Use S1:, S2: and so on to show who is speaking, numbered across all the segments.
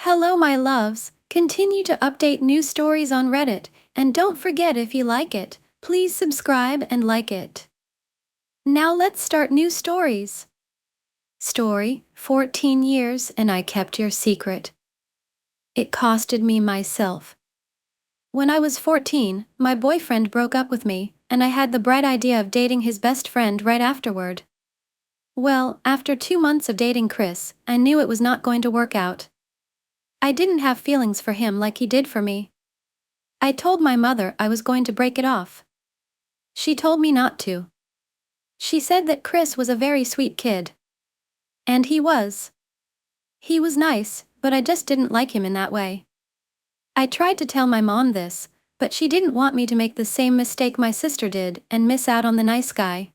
S1: Hello, my loves. Continue to update new stories on Reddit, and don't forget if you like it, please subscribe and like it. Now let's start new stories. Story 14 years and I kept your secret. It costed me myself. When I was 14, my boyfriend broke up with me, and I had the bright idea of dating his best friend right afterward. Well, after 2 months of dating Chris, I knew it was not going to work out. I didn't have feelings for him like he did for me. I told my mother I was going to break it off. She told me not to. She said that Chris was a very sweet kid. And he was. He was nice, but I just didn't like him in that way. I tried to tell my mom this, but she didn't want me to make the same mistake my sister did and miss out on the nice guy.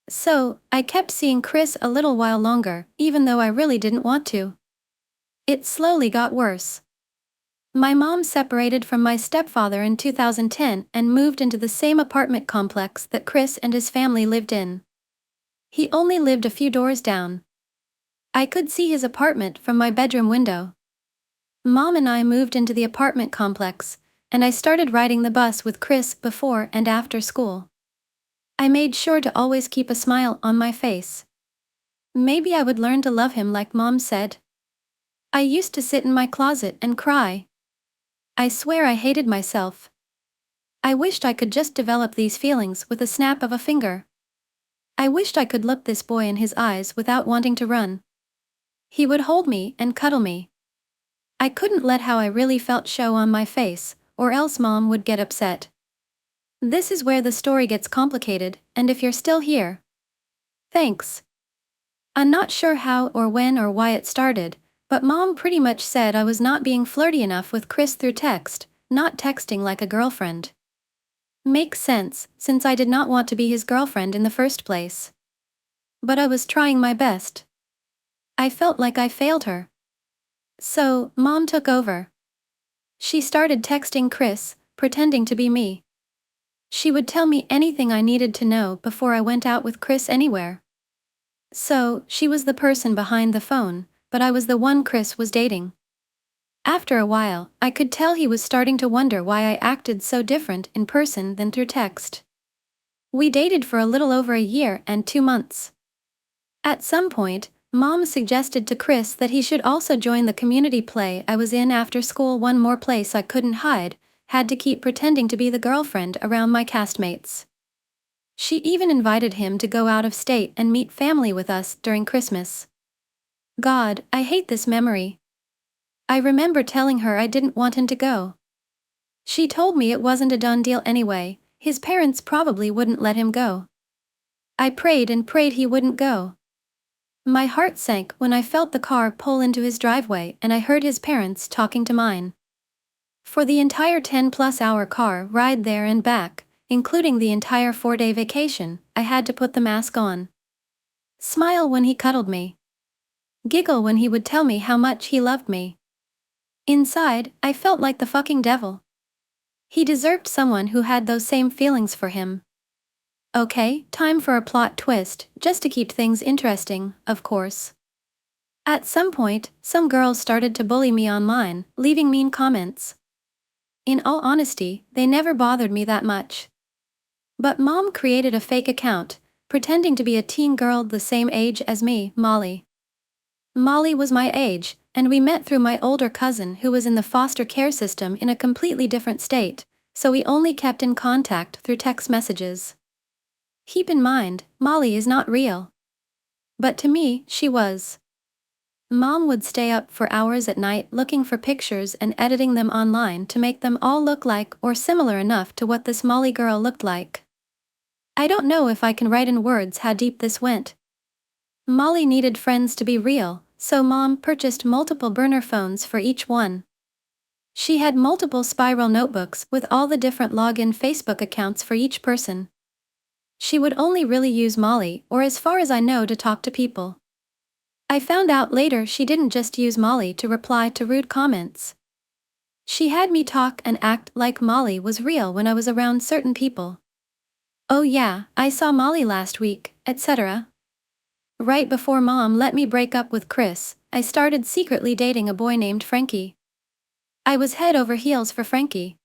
S1: So, I kept seeing Chris a little while longer, even though I really didn't want to. It slowly got worse. My mom separated from my stepfather in 2010 and moved into the same apartment complex that Chris and his family lived in. He only lived a few doors down. I could see his apartment from my bedroom window. Mom and I moved into the apartment complex, and I started riding the bus with Chris before and after school. I made sure to always keep a smile on my face. Maybe I would learn to love him like Mom said. I used to sit in my closet and cry. I swear I hated myself. I wished I could just develop these feelings with a snap of a finger. I wished I could look this boy in his eyes without wanting to run. He would hold me and cuddle me. I couldn't let how I really felt show on my face, or else Mom would get upset. This is where the story gets complicated, and if you're still here, thanks. I'm not sure how or when or why it started, but Mom pretty much said I was not being flirty enough with Chris through text, not texting like a girlfriend. Makes sense, since I did not want to be his girlfriend in the first place. But I was trying my best. I felt like I failed her. So, Mom took over. She started texting Chris, pretending to be me. She would tell me anything I needed to know before I went out with Chris anywhere. So, she was the person behind the phone, but I was the one Chris was dating. After a while, I could tell he was starting to wonder why I acted so different in person than through text. We dated for a little over a year and 2 months. At some point, Mom suggested to Chris that he should also join the community play I was in after school. One more place I couldn't hide, had to keep pretending to be the girlfriend around my castmates. She even invited him to go out of state and meet family with us during Christmas. God, I hate this memory. I remember telling her I didn't want him to go. She told me it wasn't a done deal anyway, his parents probably wouldn't let him go. I prayed and prayed he wouldn't go. My heart sank when I felt the car pull into his driveway and I heard his parents talking to mine. For the entire 10-plus-hour car ride there and back, including the entire 4-day vacation, I had to put the mask on. Smile when he cuddled me. Giggle when he would tell me how much he loved me. Inside, I felt like the fucking devil. He deserved someone who had those same feelings for him. Okay, time for a plot twist, just to keep things interesting, of course. At some point, some girls started to bully me online, leaving mean comments. In all honesty, they never bothered me that much. But Mom created a fake account, pretending to be a teen girl the same age as me, Molly. Molly was my age, and we met through my older cousin who was in the foster care system in a completely different state, so we only kept in contact through text messages. Keep in mind, Molly is not real. But to me, she was. Mom would stay up for hours at night looking for pictures and editing them online to make them all look like or similar enough to what this Molly girl looked like. I don't know if I can write in words how deep this went. Molly needed friends to be real, so Mom purchased multiple burner phones for each one. She had multiple spiral notebooks with all the different login Facebook accounts for each person. She would only really use Molly, or as far as I know, to talk to people. I found out later she didn't just use Molly to reply to rude comments. She had me talk and act like Molly was real when I was around certain people. Oh yeah, I saw Molly last week, etc. Right before Mom let me break up with Chris, I started secretly dating a boy named Frankie. I was head over heels for Frankie.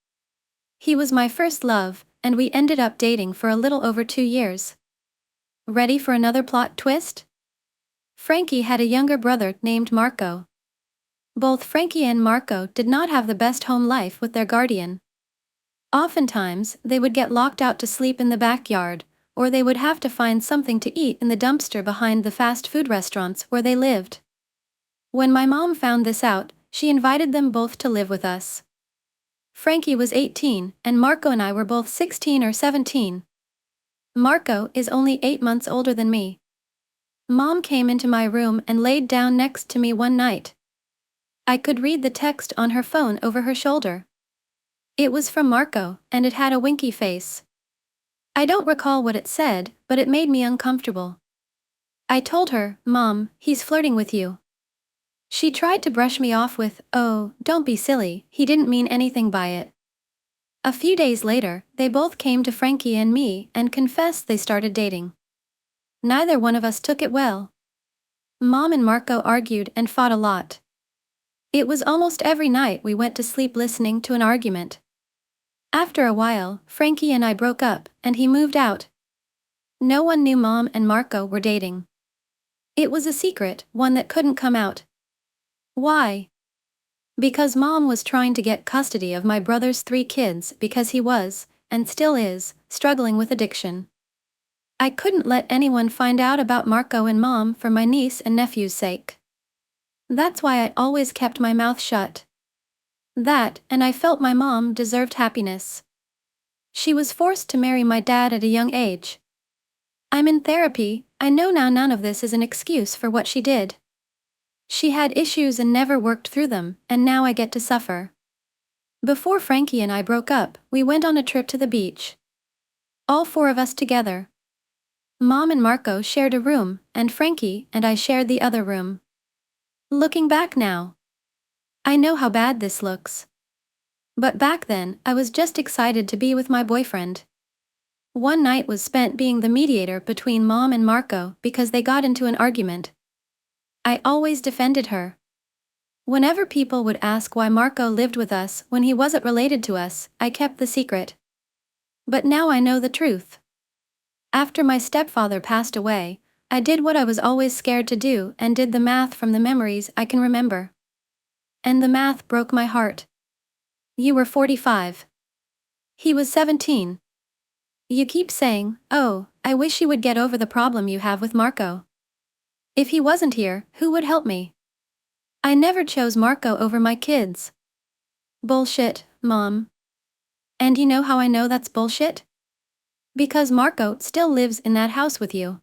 S1: He was my first love, and we ended up dating for a little over 2 years. Ready for another plot twist? Frankie had a younger brother named Marco. Both Frankie and Marco did not have the best home life with their guardian. Oftentimes, they would get locked out to sleep in the backyard, or they would have to find something to eat in the dumpster behind the fast food restaurants where they lived. When my mom found this out, she invited them both to live with us. Frankie was 18, and Marco and I were both 16 or 17. Marco is only 8 months older than me. Mom came into my room and laid down next to me one night. I could read the text on her phone over her shoulder. It was from Marco, and it had a winky face. I don't recall what it said, but it made me uncomfortable. I told her, "Mom, he's flirting with you." She tried to brush me off with, "Oh, don't be silly, he didn't mean anything by it." A few days later, they both came to Frankie and me and confessed they started dating. Neither one of us took it well. Mom and Marco argued and fought a lot. It was almost every night we went to sleep listening to an argument. After a while, Frankie and I broke up, and he moved out. No one knew Mom and Marco were dating. It was a secret, one that couldn't come out. Why? Because Mom was trying to get custody of my brother's 3 kids because he was, and still is, struggling with addiction. I couldn't let anyone find out about Marco and Mom for my niece and nephew's sake. That's why I always kept my mouth shut. That, and I felt my mom deserved happiness. She was forced to marry my dad at a young age. I'm in therapy, I know now none of this is an excuse for what she did. She had issues and never worked through them, and now I get to suffer. Before Frankie and I broke up, we went on a trip to the beach. All 4 of us together. Mom and Marco shared a room, and Frankie and I shared the other room. Looking back now, I know how bad this looks. But back then, I was just excited to be with my boyfriend. One night was spent being the mediator between Mom and Marco because they got into an argument. I always defended her. Whenever people would ask why Marco lived with us when he wasn't related to us, I kept the secret. But now I know the truth. After my stepfather passed away, I did what I was always scared to do and did the math from the memories I can remember. And the math broke my heart. You were 45. He was 17. You keep saying, "Oh, I wish you would get over the problem you have with Marco." If he wasn't here, who would help me? I never chose Marco over my kids. Bullshit, Mom. And you know how I know that's bullshit? Because Marco still lives in that house with you.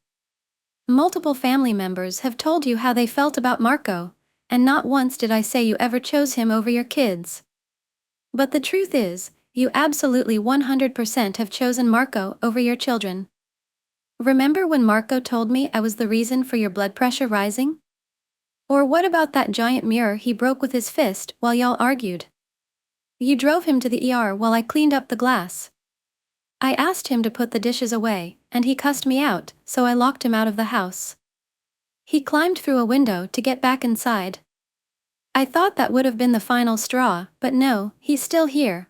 S1: Multiple family members have told you how they felt about Marco, and not once did I say you ever chose him over your kids. But the truth is, you absolutely 100% have chosen Marco over your children. Remember when Marco told me I was the reason for your blood pressure rising? Or what about that giant mirror he broke with his fist while y'all argued? You drove him to the ER while I cleaned up the glass. I asked him to put the dishes away, and he cussed me out, so I locked him out of the house. He climbed through a window to get back inside. I thought that would have been the final straw, but no, he's still here.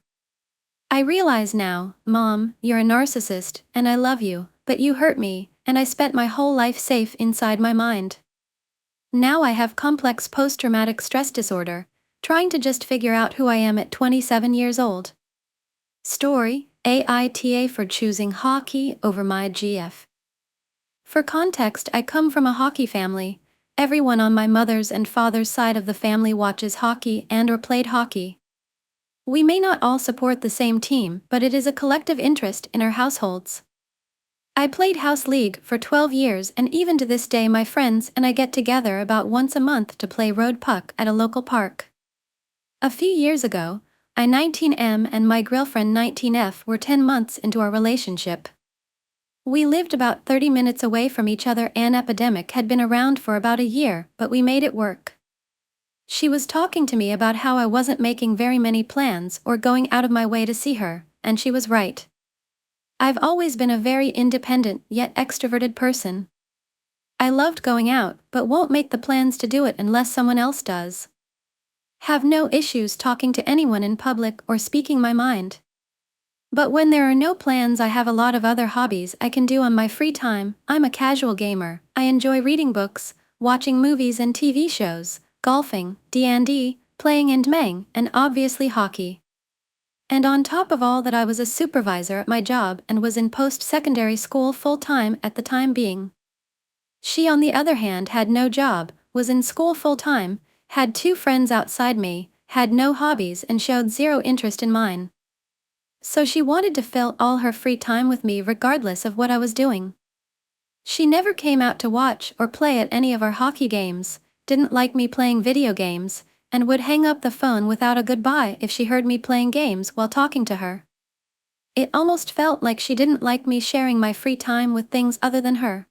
S1: I realize now, Mom, you're a narcissist, and I love you, but you hurt me, and I spent my whole life safe inside my mind. Now I have complex post-traumatic stress disorder, trying to just figure out who I am at 27 years old. Story, AITA for choosing hockey over my GF. For context, I come from a hockey family. Everyone on my mother's and father's side of the family watches hockey and/or played hockey. We may not all support the same team, but it is a collective interest in our households. I played house league for 12 years, and even to this day my friends and I get together about once a month to play road puck at a local park. A few years ago, I 19M and my girlfriend 19F were 10 months into our relationship. We lived about 30 minutes away from each other. An epidemic had been around for about a year, but we made it work. She was talking to me about how I wasn't making very many plans or going out of my way to see her, and she was right. I've always been a very independent yet extroverted person. I loved going out, but won't make the plans to do it unless someone else does. Have no issues talking to anyone in public or speaking my mind. But when there are no plans, I have a lot of other hobbies I can do on my free time. I'm a casual gamer. I enjoy reading books, watching movies and TV shows, golfing, D&D, playing and mang, and obviously hockey. And on top of all that, I was a supervisor at my job and was in post-secondary school full-time at the time being. She, on the other hand, had no job, was in school full-time, had 2 friends outside me, had no hobbies and showed zero interest in mine. So she wanted to fill all her free time with me regardless of what I was doing. She never came out to watch or play at any of our hockey games, didn't like me playing video games, and would hang up the phone without a goodbye if she heard me playing games while talking to her. It almost felt like she didn't like me sharing my free time with things other than her.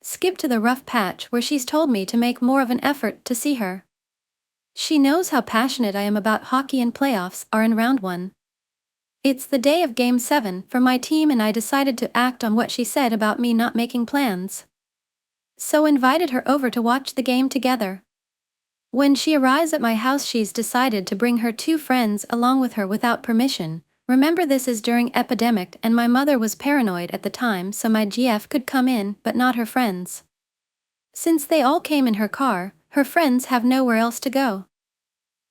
S1: Skip to the rough patch where she's told me to make more of an effort to see her. She knows how passionate I am about hockey and playoffs are in round 1. It's the day of Game 7 for my team and I decided to act on what she said about me not making plans. So invited her over to watch the game together. When she arrives at my house, she's decided to bring her 2 friends along with her without permission. Remember, this is during epidemic and my mother was paranoid at the time, so my GF could come in but not her friends. Since they all came in her car, her friends have nowhere else to go.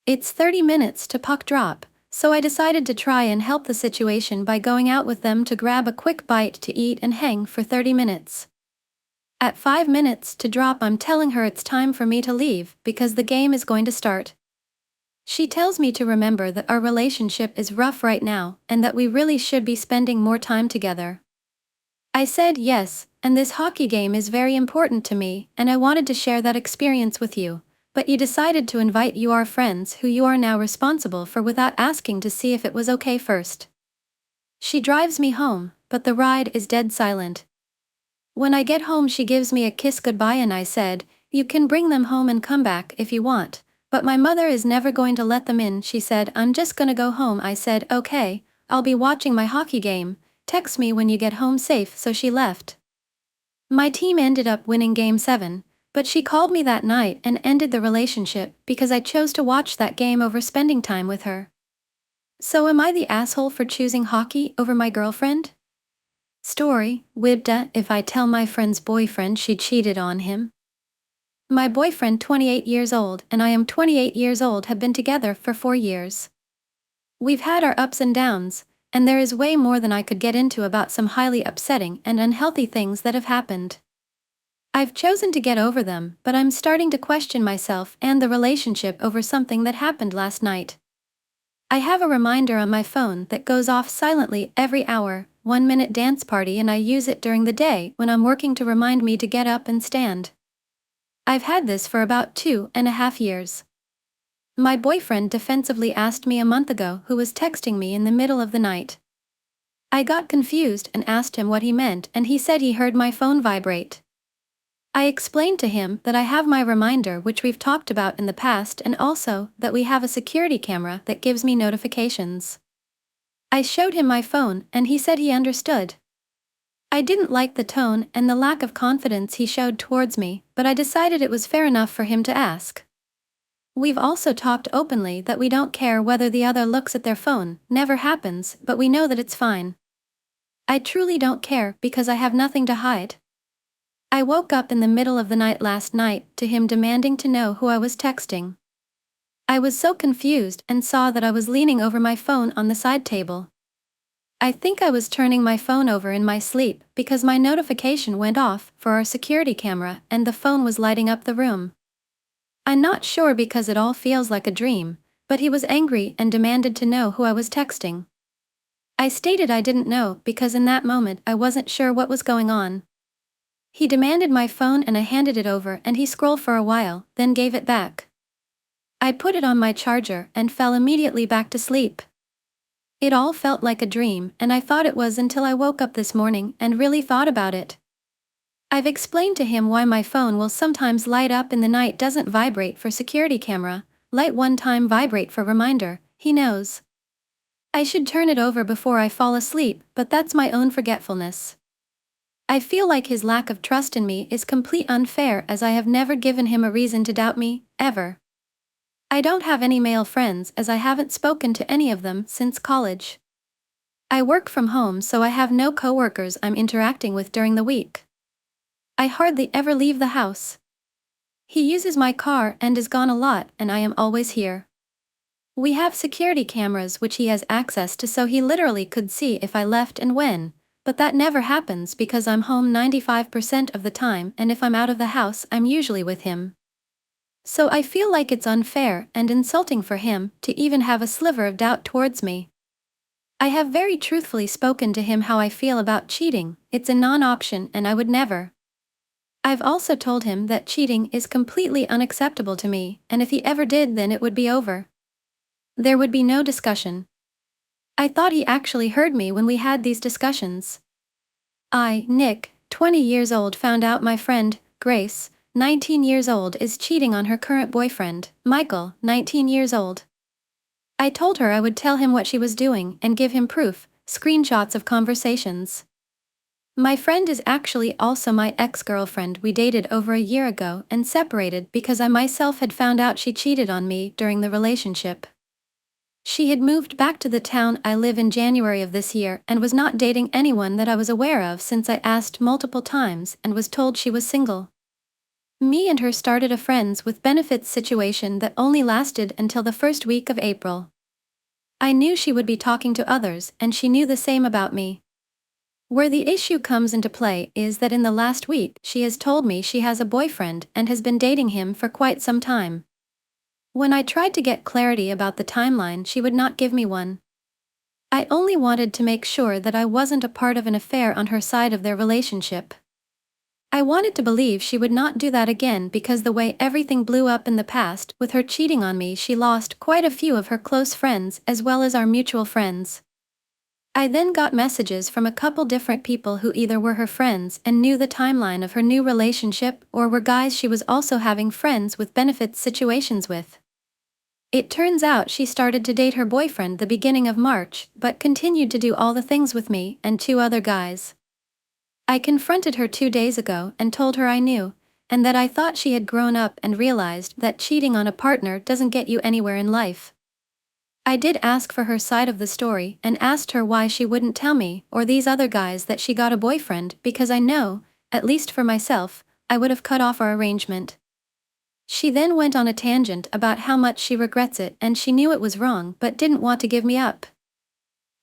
S1: It's 30 minutes to puck drop, so I decided to try and help the situation by going out with them to grab a quick bite to eat and hang for 30 minutes. At 5 minutes to drop, I'm telling her it's time for me to leave because the game is going to start. She tells me to remember that our relationship is rough right now and that we really should be spending more time together. I said yes, and this hockey game is very important to me and I wanted to share that experience with you, but you decided to invite your friends who you are now responsible for without asking to see if it was okay first. She drives me home, but the ride is dead silent. When I get home, she gives me a kiss goodbye and I said, "You can bring them home and come back if you want. But my mother is never going to let them in." She said, "I'm just gonna go home." I said, "Okay, I'll be watching my hockey game. Text me when you get home safe." So she left. My team ended up winning Game 7, but she called me that night and ended the relationship because I chose to watch that game over spending time with her. So am I the asshole for choosing hockey over my girlfriend? Story, Wibda, if I tell my friend's boyfriend she cheated on him. My boyfriend, 28 years old, and I am 28 years old, have been together for 4 years. We've had our ups and downs, and there is way more than I could get into about some highly upsetting and unhealthy things that have happened. I've chosen to get over them, but I'm starting to question myself and the relationship over something that happened last night. I have a reminder on my phone that goes off silently every hour, 1-minute dance party, and I use it during the day when I'm working to remind me to get up and stand. I've had this for about 2.5 years. My boyfriend defensively asked me a month ago who was texting me in the middle of the night. I got confused and asked him what he meant, and he said he heard my phone vibrate. I explained to him that I have my reminder, which we've talked about in the past, and also that we have a security camera that gives me notifications. I showed him my phone and he said he understood. I didn't like the tone and the lack of confidence he showed towards me, but I decided it was fair enough for him to ask. We've also talked openly that we don't care whether the other looks at their phone, never happens, but we know that it's fine. I truly don't care because I have nothing to hide. I woke up in the middle of the night last night to him demanding to know who I was texting. I was so confused and saw that I was leaning over my phone on the side table. I think I was turning my phone over in my sleep because my notification went off for our security camera and the phone was lighting up the room. I'm not sure because it all feels like a dream, but he was angry and demanded to know who I was texting. I stated I didn't know because in that moment I wasn't sure what was going on. He demanded my phone and I handed it over and he scrolled for a while, then gave it back. I put it on my charger and fell immediately back to sleep. It all felt like a dream, and I thought it was until I woke up this morning and really thought about it. I've explained to him why my phone will sometimes light up in the night, doesn't vibrate for security camera, light one time, vibrate for reminder. He knows. I should turn it over before I fall asleep, but that's my own forgetfulness. I feel like his lack of trust in me is complete unfair as I have never given him a reason to doubt me, ever. I don't have any male friends as I haven't spoken to any of them since college. I work from home so I have no coworkers I'm interacting with during the week. I hardly ever leave the house. He uses my car and is gone a lot and I am always here. We have security cameras which he has access to so he literally could see if I left and when, but that never happens because I'm home 95% of the time and if I'm out of the house I'm usually with him. So I feel like it's unfair and insulting for him to even have a sliver of doubt towards me. I have very truthfully spoken to him how I feel about cheating. It's a non-option and I would never. I've also told him that cheating is completely unacceptable to me, and if he ever did then it would be over. There would be no discussion. I thought he actually heard me when we had these discussions. I, Nick, 20 years old, found out my friend, Grace, 19 years old, is cheating on her current boyfriend, Michael, 19 years old. I told her I would tell him what she was doing and give him proof, screenshots of conversations. My friend is actually also my ex-girlfriend. We dated over a year ago and separated because I myself had found out she cheated on me during the relationship. She had moved back to the town I live in January of this year and was not dating anyone that I was aware of since I asked multiple times and was told she was single. Me and her started a friends with benefits situation that only lasted until the first week of April. I knew she would be talking to others and she knew the same about me. Where the issue comes into play is that in the last week she has told me she has a boyfriend and has been dating him for quite some time. When I tried to get clarity about the timeline, she would not give me one. I only wanted to make sure that I wasn't a part of an affair on her side of their relationship. I wanted to believe she would not do that again because the way everything blew up in the past with her cheating on me, she lost quite a few of her close friends as well as our mutual friends. I then got messages from a couple different people who either were her friends and knew the timeline of her new relationship or were guys she was also having friends with benefits situations with. It turns out she started to date her boyfriend the beginning of March but continued to do all the things with me and two other guys. I confronted her 2 days ago and told her I knew, and that I thought she had grown up and realized that cheating on a partner doesn't get you anywhere in life. I did ask for her side of the story and asked her why she wouldn't tell me or these other guys that she got a boyfriend because I know, at least for myself, I would have cut off our arrangement. She then went on a tangent about how much she regrets it and she knew it was wrong but didn't want to give me up.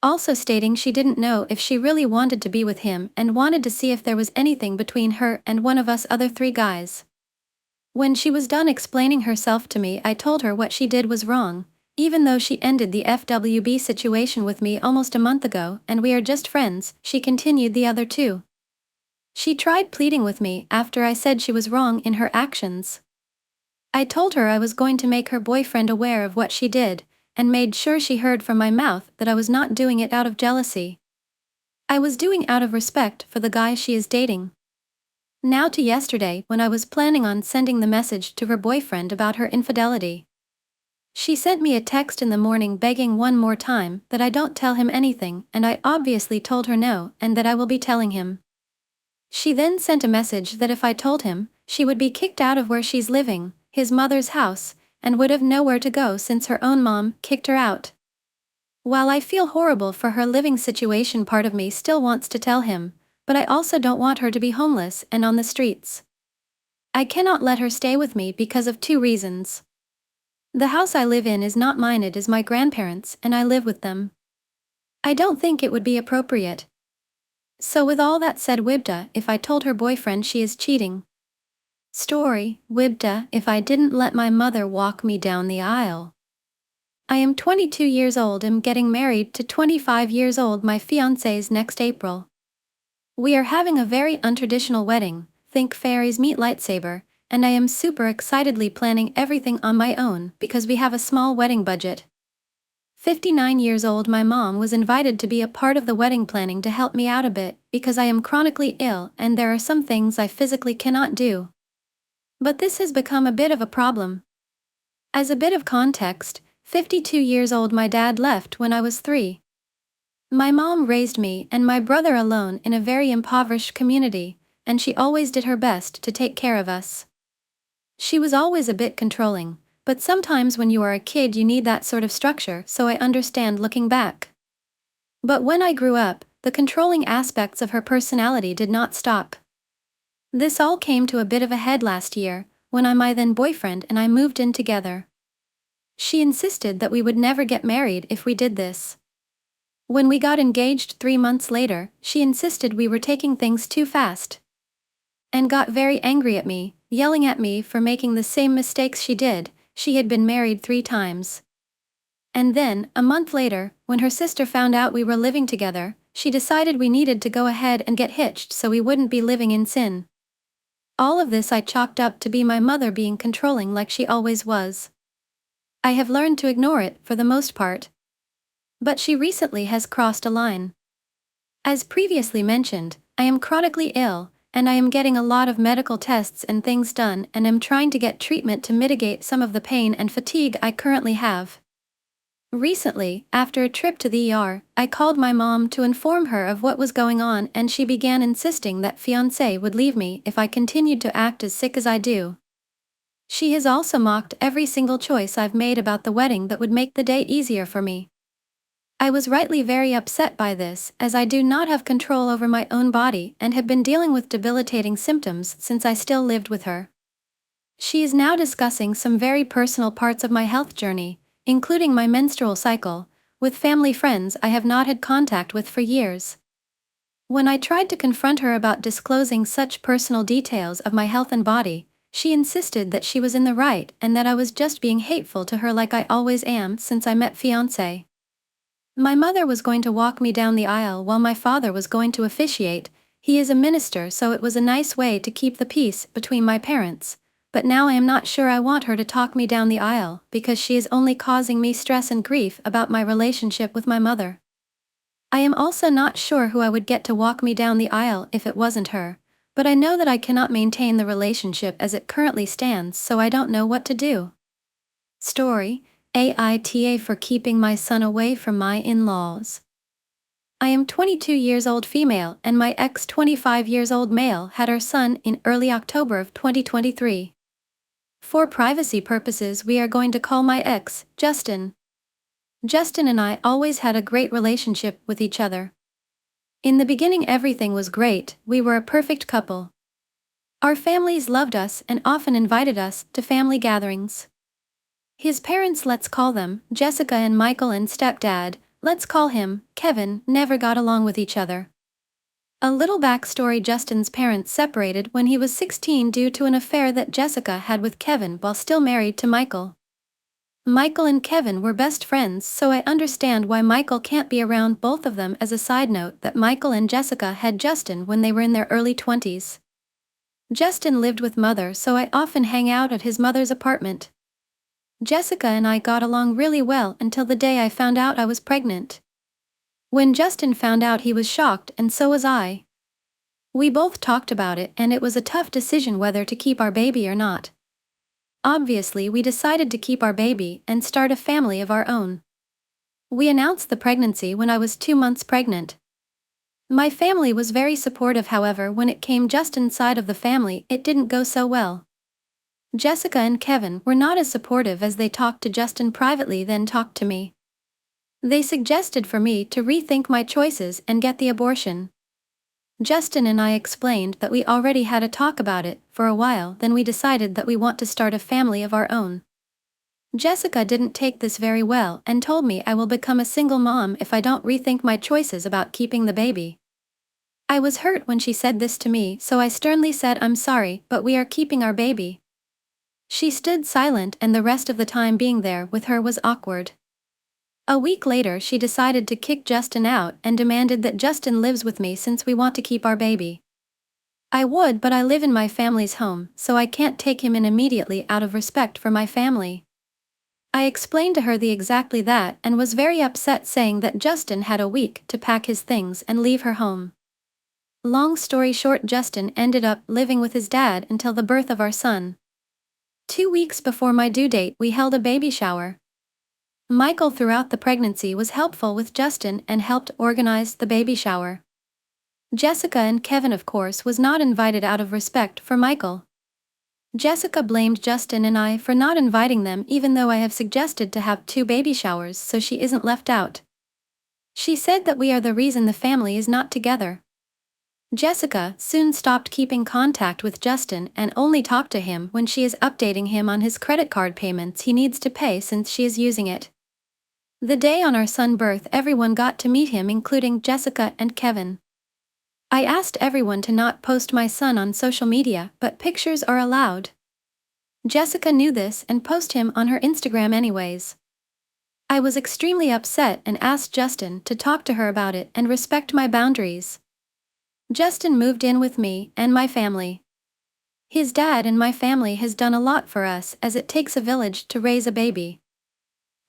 S1: Also stating she didn't know if she really wanted to be with him and wanted to see if there was anything between her and one of us other 3 guys. When she was done explaining herself to me, I told her what she did was wrong, even though she ended the FWB situation with me almost a month ago and we are just friends. She continued the other 2. She tried pleading with me after I said she was wrong in her actions. I told her I was going to make her boyfriend aware of what she did, and made sure she heard from my mouth that I was not doing it out of jealousy. I was doing out of respect for the guy she is dating. Now to yesterday when I was planning on sending the message to her boyfriend about her infidelity. She sent me a text in the morning begging one more time that I don't tell him anything, and I obviously told her no and that I will be telling him. She then sent a message that if I told him, she would be kicked out of where she's living, his mother's house, and would have nowhere to go since her own mom kicked her out. While I feel horrible for her living situation, part of me still wants to tell him, but I also don't want her to be homeless and on the streets. I cannot let her stay with me because of 2 reasons. The house I live in is not mine, it is my grandparents' and I live with them. I don't think it would be appropriate. So with all that said, Wibda, if I told her boyfriend she is cheating. Story, Wibda, if I didn't let my mother walk me down the aisle. I am 22 years old, am getting married to 25 years old my fiancé's next April. We are having a very untraditional wedding, think fairies meet lightsaber, and I am super excitedly planning everything on my own because we have a small wedding budget. 59 years old, my mom was invited to be a part of the wedding planning to help me out a bit because I am chronically ill and there are some things I physically cannot do. But this has become a bit of a problem. As a bit of context, 52 years old, my dad left when I was 3. My mom raised me and my brother alone in a very impoverished community, and she always did her best to take care of us. She was always a bit controlling, but sometimes when you are a kid you need that sort of structure, so I understand looking back. But when I grew up, the controlling aspects of her personality did not stop. This all came to a bit of a head last year, when my then boyfriend and I moved in together. She insisted that we would never get married if we did this. When we got engaged 3 months later, she insisted we were taking things too fast. And got very angry at me, yelling at me for making the same mistakes she did. She had been married 3 times. And then, a month later, when her sister found out we were living together, she decided we needed to go ahead and get hitched so we wouldn't be living in sin. All of this I chalked up to be my mother being controlling like she always was. I have learned to ignore it for the most part. But she recently has crossed a line. As previously mentioned, I am chronically ill, and I am getting a lot of medical tests and things done and am trying to get treatment to mitigate some of the pain and fatigue I currently have. Recently, after a trip to the ER, I called my mom to inform her of what was going on, and she began insisting that fiancé would leave me if I continued to act as sick as I do. She has also mocked every single choice I've made about the wedding that would make the day easier for me. I was rightly very upset by this, as I do not have control over my own body and have been dealing with debilitating symptoms since I still lived with her. She is now discussing some very personal parts of my health journey, including my menstrual cycle, with family friends I have not had contact with for years. When I tried to confront her about disclosing such personal details of my health and body, she insisted that she was in the right and that I was just being hateful to her like I always am since I met fiancé. My mother was going to walk me down the aisle while my father was going to officiate. He is a minister, so it was a nice way to keep the peace between my parents. But now I am not sure I want her to talk me down the aisle because she is only causing me stress and grief about my relationship with my mother. I am also not sure who I would get to walk me down the aisle if it wasn't her, but I know that I cannot maintain the relationship as it currently stands, so I don't know what to do. Story: AITA for keeping my son away from my in-laws. I am 22 years old female and my ex 25 years old male had our son in early October of 2023. For privacy purposes we are going to call my ex, Justin. Justin and I always had a great relationship with each other. In the beginning everything was great, we were a perfect couple. Our families loved us and often invited us to family gatherings. His parents, let's call them Jessica and Michael, and stepdad, let's call him Kevin, never got along with each other. A little backstory: Justin's parents separated when he was 16 due to an affair that Jessica had with Kevin while still married to Michael. Michael and Kevin were best friends, so I understand why Michael can't be around both of them. As a side note, that Michael and Jessica had Justin when they were in their early 20s. Justin lived with mother, so I often hang out at his mother's apartment. Jessica and I got along really well until the day I found out I was pregnant. When Justin found out, he was shocked, and so was I. We both talked about it, and it was a tough decision whether to keep our baby or not. Obviously, we decided to keep our baby and start a family of our own. We announced the pregnancy when I was 2 months pregnant. My family was very supportive, however, when it came Justin's side of the family, it didn't go so well. Jessica and Kevin were not as supportive, as they talked to Justin privately then talked to me. They suggested for me to rethink my choices and get the abortion. Justin and I explained that we already had a talk about it for a while, then we decided that we want to start a family of our own. Jessica didn't take this very well and told me I will become a single mom if I don't rethink my choices about keeping the baby. I was hurt when she said this to me, so I sternly said I'm sorry, but we are keeping our baby. She stood silent, and the rest of the time being there with her was awkward. A week later she decided to kick Justin out and demanded that Justin lives with me since we want to keep our baby. I would, but I live in my family's home, so I can't take him in immediately out of respect for my family. I explained to her exactly that and was very upset, saying that Justin had a week to pack his things and leave her home. Long story short, Justin ended up living with his dad until the birth of our son. 2 weeks before my due date we held a baby shower. Michael throughout the pregnancy was helpful with Justin and helped organize the baby shower. Jessica and Kevin, of course, was not invited out of respect for Michael. Jessica blamed Justin and I for not inviting them, even though I have suggested to have 2 baby showers so she isn't left out. She said that we are the reason the family is not together. Jessica soon stopped keeping contact with Justin and only talked to him when she is updating him on his credit card payments he needs to pay since she is using it. The day on our son's birth, everyone got to meet him, including Jessica and Kevin. I asked everyone to not post my son on social media, but pictures are allowed. Jessica knew this and posted him on her Instagram anyways. I was extremely upset and asked Justin to talk to her about it and respect my boundaries. Justin moved in with me and my family. His dad and my family has done a lot for us, as it takes a village to raise a baby.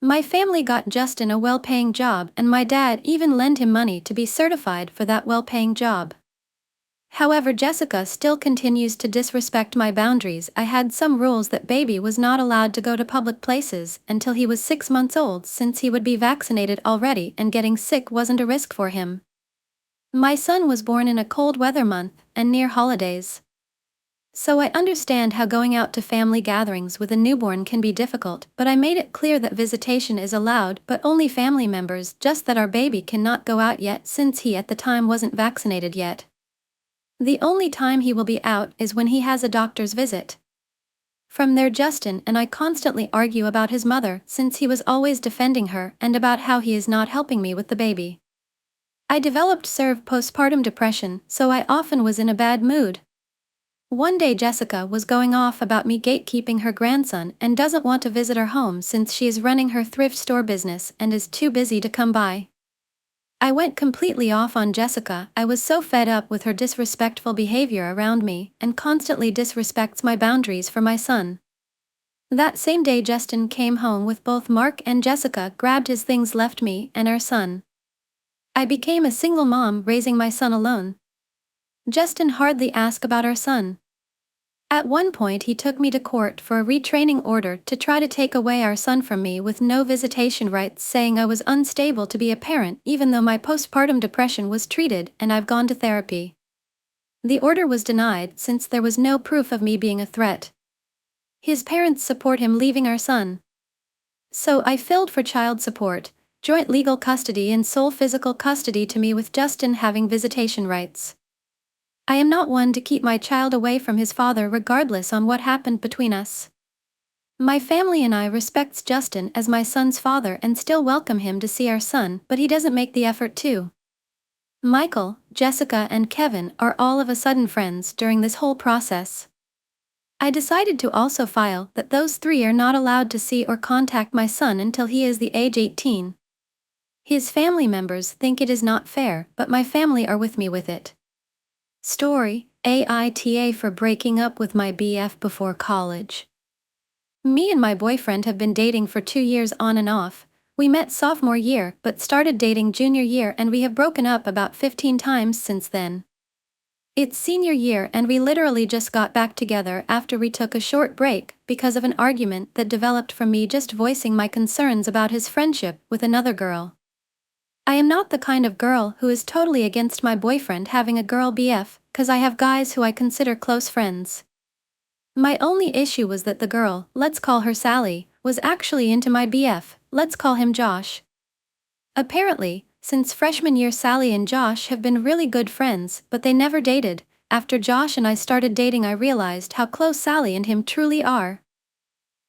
S1: My family got Justin a well-paying job, and my dad even lent him money to be certified for that well-paying job. However, Jessica still continues to disrespect my boundaries. I had some rules that baby was not allowed to go to public places until he was 6 months old, since he would be vaccinated already and getting sick wasn't a risk for him. My son was born in a cold weather month and near holidays. So I understand how going out to family gatherings with a newborn can be difficult, but I made it clear that visitation is allowed, but only family members, just that our baby cannot go out yet since he at the time wasn't vaccinated yet. The only time he will be out is when he has a doctor's visit. From there, Justin and I constantly argue about his mother, since he was always defending her, and about how he is not helping me with the baby. I developed severe postpartum depression, so I often was in a bad mood. One day Jessica was going off about me gatekeeping her grandson and doesn't want to visit our home since she is running her thrift store business and is too busy to come by. I went completely off on Jessica. I was so fed up with her disrespectful behavior around me and constantly disrespects my boundaries for my son. That same day Justin came home with both Mark and Jessica, grabbed his things, left me and our son. I became a single mom raising my son alone. Justin hardly asked about our son. At one point he took me to court for a retraining order to try to take away our son from me with no visitation rights, saying I was unstable to be a parent even though my postpartum depression was treated and I've gone to therapy. The order was denied since there was no proof of me being a threat. His parents support him leaving our son. So I filed for child support, joint legal custody and sole physical custody to me, with Justin having visitation rights. I am not one to keep my child away from his father regardless on what happened between us. My family and I respects Justin as my son's father and still welcome him to see our son, but he doesn't make the effort to. Michael, Jessica and Kevin are all of a sudden friends during this whole process. I decided to also file that those 3 are not allowed to see or contact my son until he is the age 18. His family members think it is not fair, but my family are with me with it. Story: AITA for breaking up with my BF before college. Me and my boyfriend have been dating for 2 years on and off. We met sophomore year but started dating junior year, and we have broken up about 15 times since then. It's senior year and we literally just got back together after we took a short break because of an argument that developed from me just voicing my concerns about his friendship with another girl. I am not the kind of girl who is totally against my boyfriend having a girl BF, cause I have guys who I consider close friends. My only issue was that the girl, let's call her Sally, was actually into my BF, let's call him Josh. Apparently, since freshman year Sally and Josh have been really good friends, but they never dated. After Josh and I started dating, I realized how close Sally and him truly are.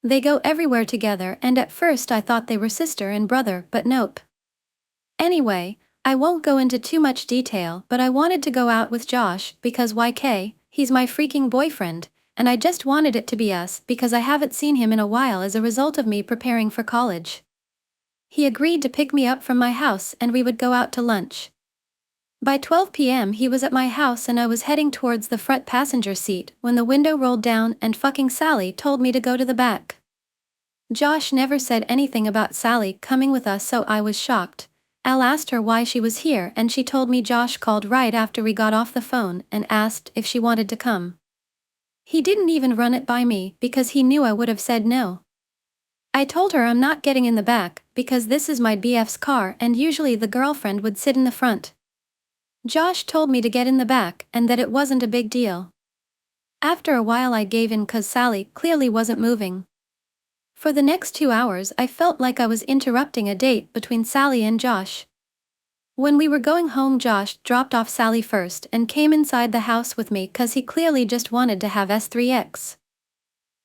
S1: They go everywhere together, and at first I thought they were sister and brother, but nope. Anyway, I won't go into too much detail, but I wanted to go out with Josh because YK, he's my freaking boyfriend, and I just wanted it to be us because I haven't seen him in a while as a result of me preparing for college. He agreed to pick me up from my house and we would go out to lunch. By 12 p.m. he was at my house and I was heading towards the front passenger seat when the window rolled down and fucking Sally told me to go to the back. Josh never said anything about Sally coming with us, so I was shocked. Al asked her why she was here and she told me Josh called right after we got off the phone and asked if she wanted to come. He didn't even run it by me because he knew I would have said no. I told her I'm not getting in the back because this is my BF's car and usually the girlfriend would sit in the front. Josh told me to get in the back and that it wasn't a big deal. After a while I gave in 'cause Sally clearly wasn't moving. For the next 2 hours I felt like I was interrupting a date between Sally and Josh. When we were going home, Josh dropped off Sally first and came inside the house with me 'cause he clearly just wanted to have S3X.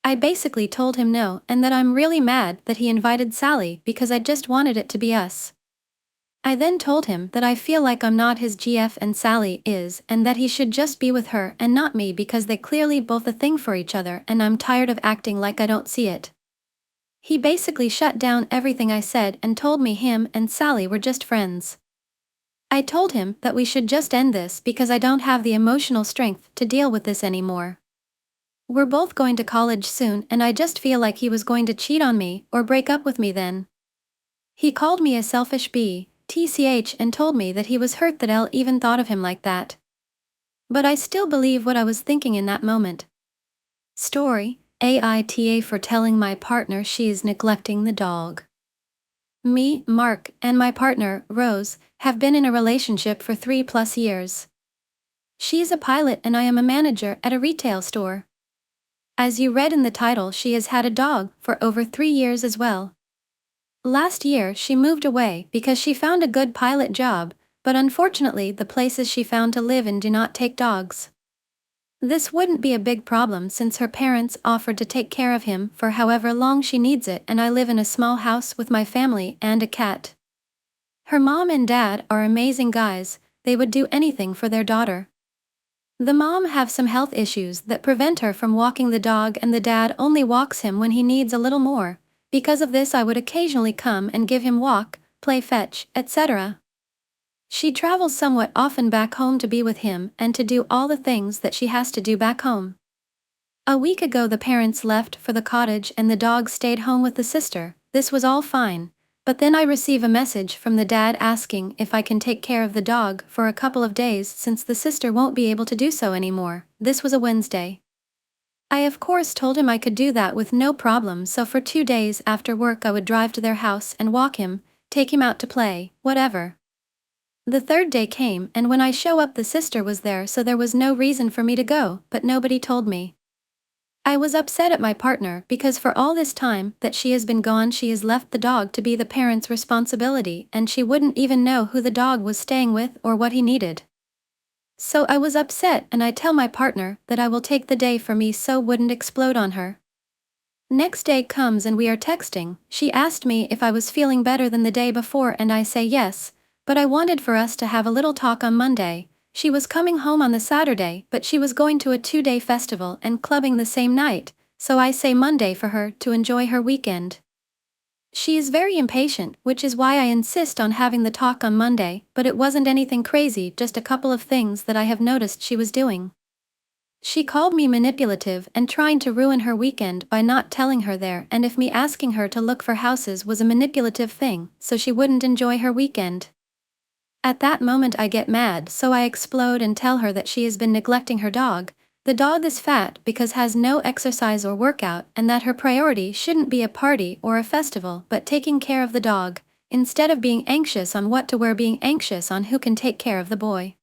S1: I basically told him no and that I'm really mad that he invited Sally because I just wanted it to be us. I then told him that I feel like I'm not his GF and Sally is, and that he should just be with her and not me because they clearly both a thing for each other and I'm tired of acting like I don't see it. He basically shut down everything I said and told me him and Sally were just friends. I told him that we should just end this because I don't have the emotional strength to deal with this anymore. We're both going to college soon and I just feel like he was going to cheat on me or break up with me then. He called me a selfish TCH and told me that he was hurt that I'll even thought of him like that. But I still believe what I was thinking in that moment. Story, AITA for telling my partner she is neglecting the dog. Me, Mark, and my partner, Rose, have been in a relationship for 3+ years. She is a pilot and I am a manager at a retail store. As you read in the title, she has had a dog for over 3 years as well. Last year she moved away because she found a good pilot job, but unfortunately the places she found to live in do not take dogs. This wouldn't be a big problem since her parents offered to take care of him for however long she needs it and I live in a small house with my family and a cat. Her mom and dad are amazing guys, they would do anything for their daughter. The mom have some health issues that prevent her from walking the dog and the dad only walks him when he needs a little more. Because of this I would occasionally come and give him walk, play fetch, etc. She travels somewhat often back home to be with him and to do all the things that she has to do back home. A week ago the parents left for the cottage and the dog stayed home with the sister. This was all fine, but then I receive a message from the dad asking if I can take care of the dog for a couple of days since the sister won't be able to do so anymore. This was a Wednesday. I of course told him I could do that with no problem, so for 2 days after work I would drive to their house and walk him, take him out to play, whatever. The third day came and when I show up the sister was there, so there was no reason for me to go, but nobody told me. I was upset at my partner because for all this time that she has been gone she has left the dog to be the parents' responsibility and she wouldn't even know who the dog was staying with or what he needed. So I was upset and I tell my partner that I will take the day for me so wouldn't explode on her. Next day comes and we are texting. She asked me if I was feeling better than the day before and I say yes, but I wanted for us to have a little talk on Monday. She was coming home on the Saturday but she was going to a 2-day festival and clubbing the same night, so I say Monday for her to enjoy her weekend. She is very impatient, which is why I insist on having the talk on Monday, but it wasn't anything crazy, just a couple of things that I have noticed she was doing. She called me manipulative and trying to ruin her weekend by not telling her there, and if me asking her to look for houses was a manipulative thing, so she wouldn't enjoy her weekend. At that moment I get mad, so I explode and tell her that she has been neglecting her dog. The dog is fat because has no exercise or workout and that her priority shouldn't be a party or a festival but taking care of the dog, instead of being anxious on what to wear, being anxious on who can take care of the boy.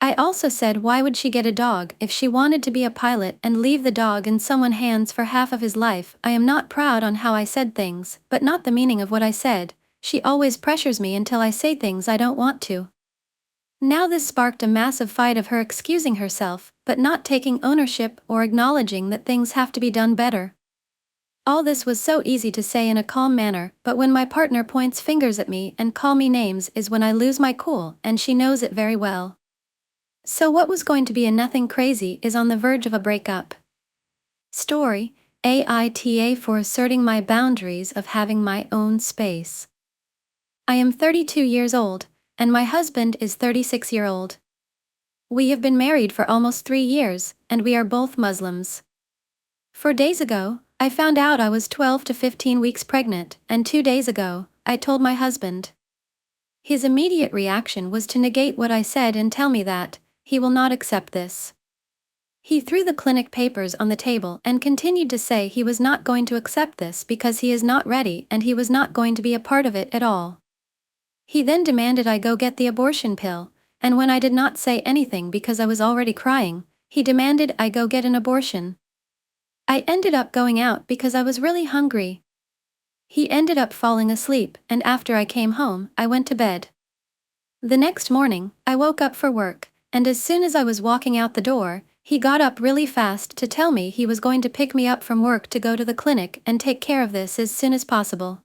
S1: I also said why would she get a dog if she wanted to be a pilot and leave the dog in someone's hands for half of his life. I am not proud on how I said things, but not the meaning of what I said. She always pressures me until I say things I don't want to. Now this sparked a massive fight of her excusing herself, but not taking ownership or acknowledging that things have to be done better. All this was so easy to say in a calm manner, but when my partner points fingers at me and call me names is when I lose my cool, and she knows it very well. So what was going to be a nothing crazy is on the verge of a breakup. Story, AITA for asserting my boundaries of having my own space. I am 32 years old, and my husband is 36-year-old. We have been married for almost 3 years, and we are both Muslims. 4 days ago, I found out I was 12 to 15 weeks pregnant, and 2 days ago, I told my husband. His immediate reaction was to negate what I said and tell me that he will not accept this. He threw the clinic papers on the table and continued to say he was not going to accept this because he is not ready and he was not going to be a part of it at all. He then demanded I go get the abortion pill, and when I did not say anything because I was already crying, he demanded I go get an abortion. I ended up going out because I was really hungry. He ended up falling asleep, and after I came home, I went to bed. The next morning, I woke up for work, and as soon as I was walking out the door, he got up really fast to tell me he was going to pick me up from work to go to the clinic and take care of this as soon as possible.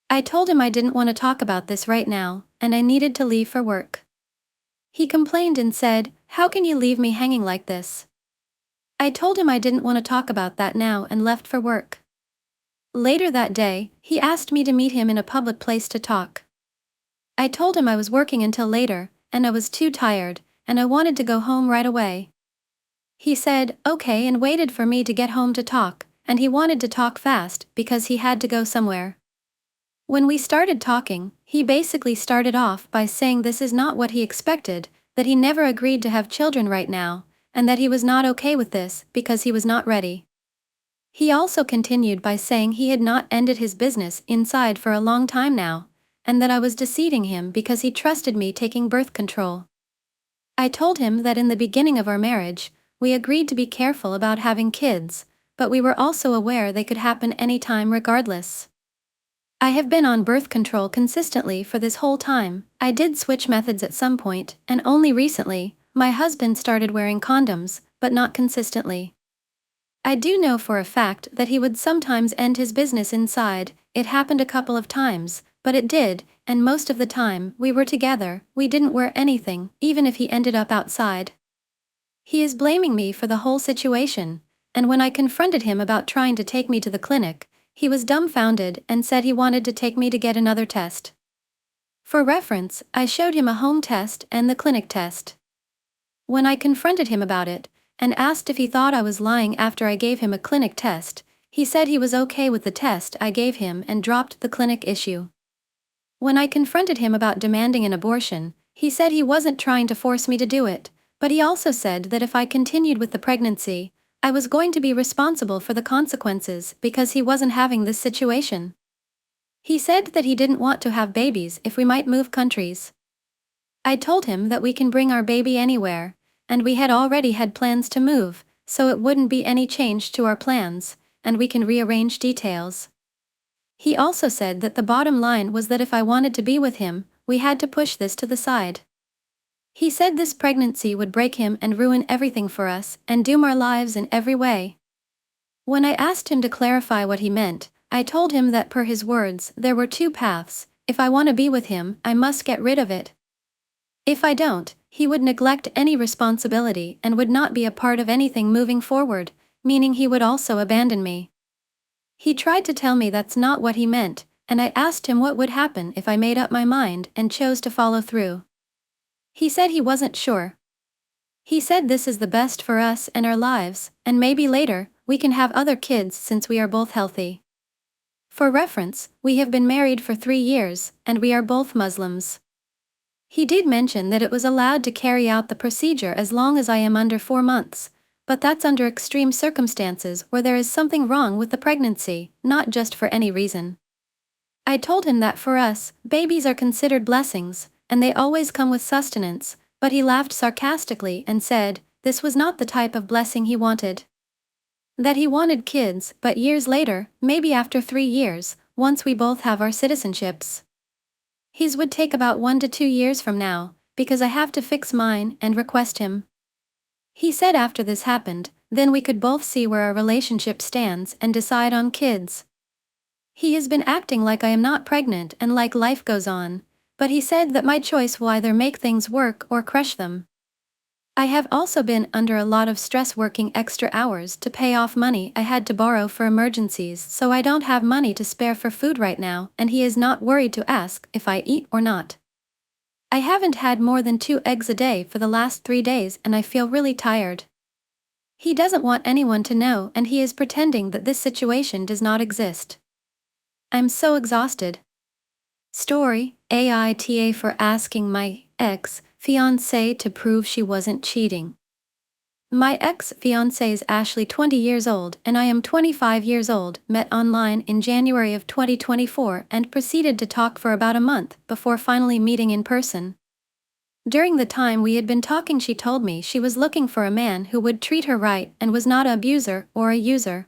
S1: I told him I didn't want to talk about this right now, and I needed to leave for work. He complained and said, "How can you leave me hanging like this?" I told him I didn't want to talk about that now and left for work. Later that day, he asked me to meet him in a public place to talk. I told him I was working until later, and I was too tired, and I wanted to go home right away. He said, okay, and waited for me to get home to talk, and he wanted to talk fast because he had to go somewhere. When we started talking, he basically started off by saying this is not what he expected, that he never agreed to have children right now, and that he was not okay with this because he was not ready. He also continued by saying he had not ended his business inside for a long time now, and that I was deceiving him because he trusted me taking birth control. I told him that in the beginning of our marriage, we agreed to be careful about having kids, but we were also aware they could happen anytime regardless. I have been on birth control consistently for this whole time. I did switch methods at some point, and only recently, my husband started wearing condoms, but not consistently. I do know for a fact that he would sometimes end his business inside. It happened a couple of times, but it did, and most of the time we were together, we didn't wear anything, even if he ended up outside. He is blaming me for the whole situation, and when I confronted him about trying to take me to the clinic, he was dumbfounded and said he wanted to take me to get another test. For reference, I showed him a home test and the clinic test. When I confronted him about it, and asked if he thought I was lying after I gave him a clinic test, he said he was okay with the test I gave him and dropped the clinic issue. When I confronted him about demanding an abortion, he said he wasn't trying to force me to do it, but he also said that if I continued with the pregnancy, I was going to be responsible for the consequences because he wasn't having this situation. He said that he didn't want to have babies if we might move countries. I told him that we can bring our baby anywhere, and we had already had plans to move, so it wouldn't be any change to our plans, and we can rearrange details. He also said that the bottom line was that if I wanted to be with him, we had to push this to the side. He said this pregnancy would break him and ruin everything for us and doom our lives in every way. When I asked him to clarify what he meant, I told him that per his words, there were two paths. If I want to be with him, I must get rid of it. If I don't, he would neglect any responsibility and would not be a part of anything moving forward, meaning he would also abandon me. He tried to tell me that's not what he meant, and I asked him what would happen if I made up my mind and chose to follow through. He said he wasn't sure. He said this is the best for us and our lives, and maybe later, we can have other kids since we are both healthy. For reference, we have been married for 3 years, and we are both Muslims. He did mention that it was allowed to carry out the procedure as long as I am under 4 months, but that's under extreme circumstances where there is something wrong with the pregnancy, not just for any reason. I told him that for us, babies are considered blessings, and they always come with sustenance, but he laughed sarcastically and said, this was not the type of blessing he wanted. That he wanted kids, but years later, maybe after 3 years, once we both have our citizenships. His would take about 1 to 2 years from now, because I have to fix mine and request him. He said after this happened, then we could both see where our relationship stands and decide on kids. He has been acting like I am not pregnant and like life goes on, but he said that my choice will either make things work or crush them. I have also been under a lot of stress working extra hours to pay off money I had to borrow for emergencies, so I don't have money to spare for food right now, and he is not worried to ask if I eat or not. I haven't had more than 2 eggs a day for the last 3 days and I feel really tired. He doesn't want anyone to know and he is pretending that this situation does not exist. I'm so exhausted. Story, AITA for asking my ex-fiancée to prove she wasn't cheating. My ex-fiancé is Ashley, 20 years old, and I am 25 years old, met online in January of 2024 and proceeded to talk for about a month before finally meeting in person. During the time we had been talking, she told me she was looking for a man who would treat her right and was not an abuser or a user.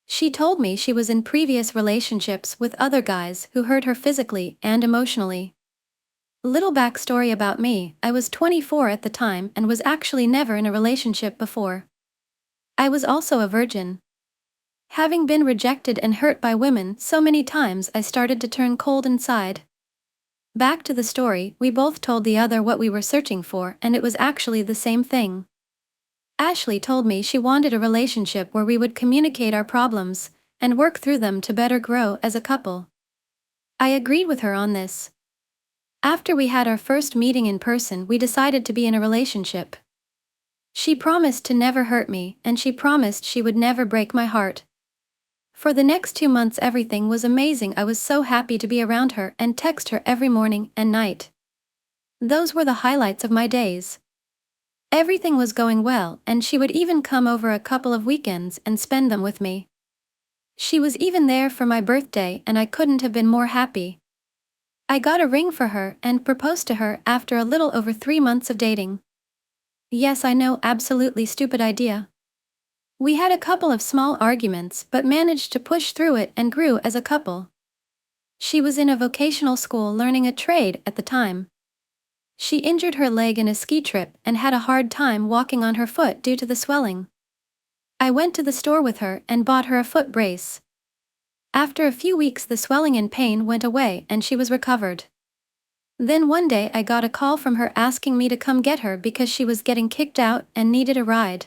S1: She told me she was in previous relationships with other guys who hurt her physically and emotionally. Little backstory about me: I was 24 at the time and was actually never in a relationship before. I was also a virgin. Having been rejected and hurt by women so many times, I started to turn cold inside. Back to the story, we both told the other what we were searching for, and it was actually the same thing. Ashley told me she wanted a relationship where we would communicate our problems and work through them to better grow as a couple. I agreed with her on this. After we had our first meeting in person, we decided to be in a relationship. She promised to never hurt me, and she promised she would never break my heart. For the next 2 months, everything was amazing. I was so happy to be around her and text her every morning and night. Those were the highlights of my days. Everything was going well, and she would even come over a couple of weekends and spend them with me. She was even there for my birthday, and I couldn't have been more happy. I got a ring for her and proposed to her after a little over 3 months of dating. Yes, I know, absolutely stupid idea. We had a couple of small arguments but managed to push through it and grew as a couple. She was in a vocational school learning a trade at the time. She injured her leg in a ski trip and had a hard time walking on her foot due to the swelling. I went to the store with her and bought her a foot brace. After a few weeks, the swelling and pain went away and she was recovered. Then one day I got a call from her asking me to come get her because she was getting kicked out and needed a ride.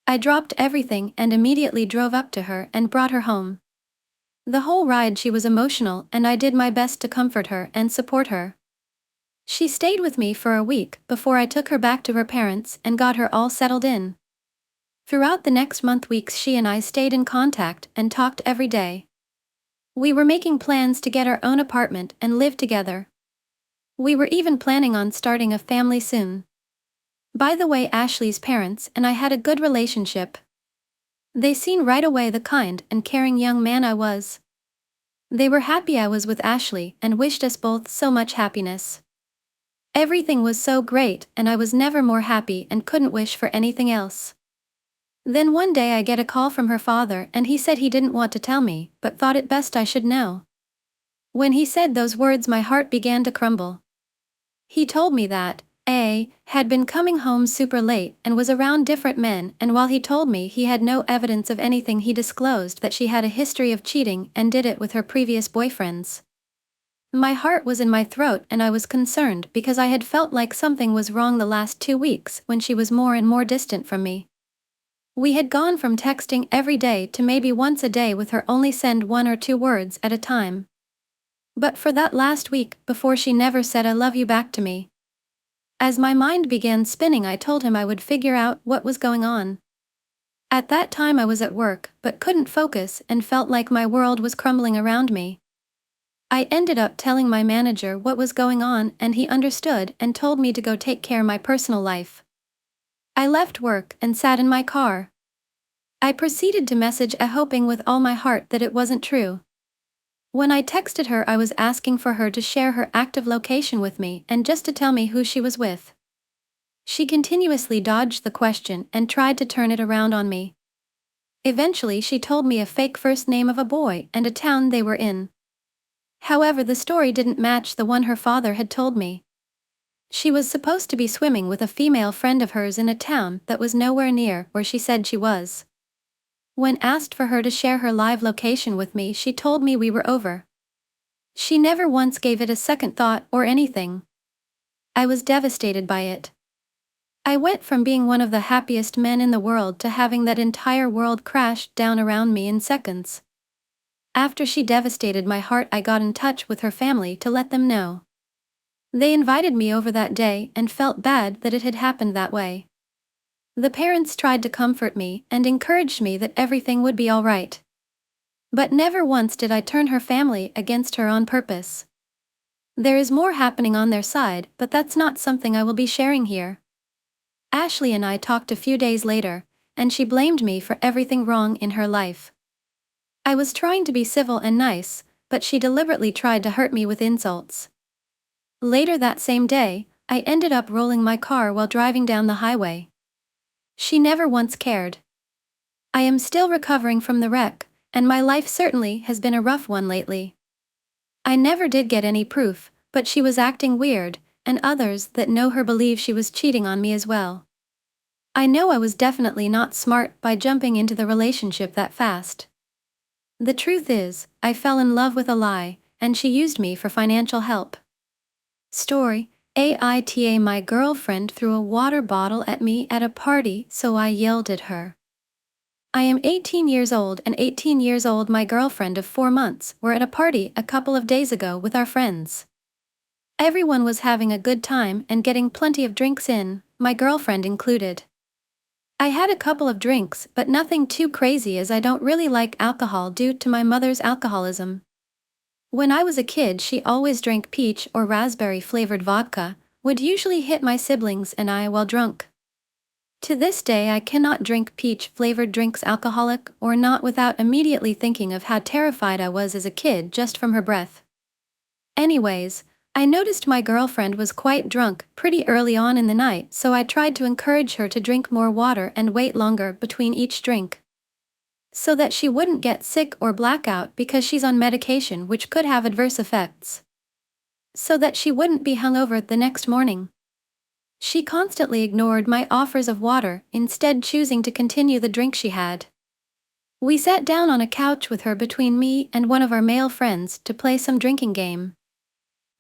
S1: I dropped everything and immediately drove up to her and brought her home. The whole ride she was emotional, and I did my best to comfort her and support her. She stayed with me for a week before I took her back to her parents and got her all settled in. Throughout the next weeks, she and I stayed in contact and talked every day. We were making plans to get our own apartment and live together. We were even planning on starting a family soon. By the way, Ashley's parents and I had a good relationship. They seen right away the kind and caring young man I was. They were happy I was with Ashley and wished us both so much happiness. Everything was so great, and I was never more happy and couldn't wish for anything else. Then one day I get a call from her father, and he said he didn't want to tell me, but thought it best I should know. When he said those words, my heart began to crumble. He told me that A had been coming home super late and was around different men, and while he told me he had no evidence of anything, he disclosed that she had a history of cheating and did it with her previous boyfriends. My heart was in my throat, and I was concerned because I had felt like something was wrong the last 2 weeks when she was more and more distant from me. We had gone from texting every day to maybe once a day with her only send 1 or 2 words at a time. But for that last week before, she never said I love you back to me. As my mind began spinning, I told him I would figure out what was going on. At that time I was at work but couldn't focus and felt like my world was crumbling around me. I ended up telling my manager what was going on, and he understood and told me to go take care of my personal life. I left work and sat in my car. I proceeded to message her, hoping with all my heart that it wasn't true. When I texted her, I was asking for her to share her active location with me and just to tell me who she was with. She continuously dodged the question and tried to turn it around on me. Eventually she told me a fake first name of a boy and a town they were in. However, the story didn't match the one her father had told me. She was supposed to be swimming with a female friend of hers in a town that was nowhere near where she said she was. When asked for her to share her live location with me, she told me we were over. She never once gave it a second thought or anything. I was devastated by it. I went from being one of the happiest men in the world to having that entire world crash down around me in seconds. After she devastated my heart, I got in touch with her family to let them know. They invited me over that day and felt bad that it had happened that way. The parents tried to comfort me and encouraged me that everything would be all right. But never once did I turn her family against her on purpose. There is more happening on their side, but that's not something I will be sharing here. Ashley and I talked a few days later, and she blamed me for everything wrong in her life. I was trying to be civil and nice, but she deliberately tried to hurt me with insults. Later that same day, I ended up rolling my car while driving down the highway. She never once cared. I am still recovering from the wreck, and my life certainly has been a rough one lately. I never did get any proof, but she was acting weird, and others that know her believe she was cheating on me as well. I know I was definitely not smart by jumping into the relationship that fast. The truth is, I fell in love with a lie, and she used me for financial help. Story: AITA. My girlfriend threw a water bottle at me at a party, so I yelled at her. I am 18 years old, and 18 years old my girlfriend of 4 months were at a party a couple of days ago with our friends. Everyone was having a good time and getting plenty of drinks in, my girlfriend included. I had a couple of drinks, but nothing too crazy as I don't really like alcohol due to my mother's alcoholism. When I was a kid, she always drank peach or raspberry flavored vodka, would usually hit my siblings and I while drunk. To this day I cannot drink peach-flavored drinks, alcoholic or not, without immediately thinking of how terrified I was as a kid just from her breath. Anyways, I noticed my girlfriend was quite drunk pretty early on in the night, so I tried to encourage her to drink more water and wait longer between each drink, so that she wouldn't get sick or blackout because she's on medication which could have adverse effects, so that she wouldn't be hungover the next morning. She constantly ignored my offers of water, instead choosing to continue the drink she had. We sat down on a couch with her between me and one of our male friends to play some drinking game.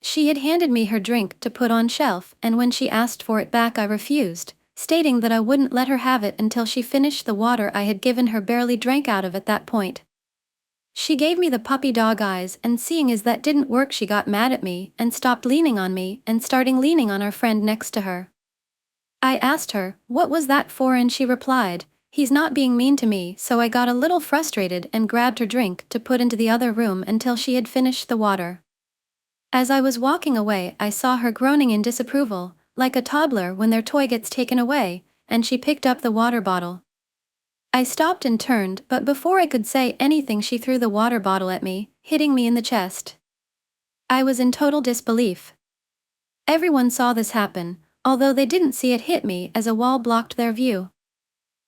S1: She had handed me her drink to put on shelf, and when she asked for it back I refused, stating that I wouldn't let her have it until she finished the water I had given her barely drank out of at that point. She gave me the puppy dog eyes, and seeing as that didn't work she got mad at me and stopped leaning on me and starting leaning on our friend next to her. I asked her, what was that for, and she replied, he's not being mean to me, so I got a little frustrated and grabbed her drink to put into the other room until she had finished the water. As I was walking away I saw her groaning in disapproval, like a toddler when their toy gets taken away, and she picked up the water bottle. I stopped and turned, but before I could say anything she threw the water bottle at me, hitting me in the chest. I was in total disbelief. Everyone saw this happen, although they didn't see it hit me as a wall blocked their view.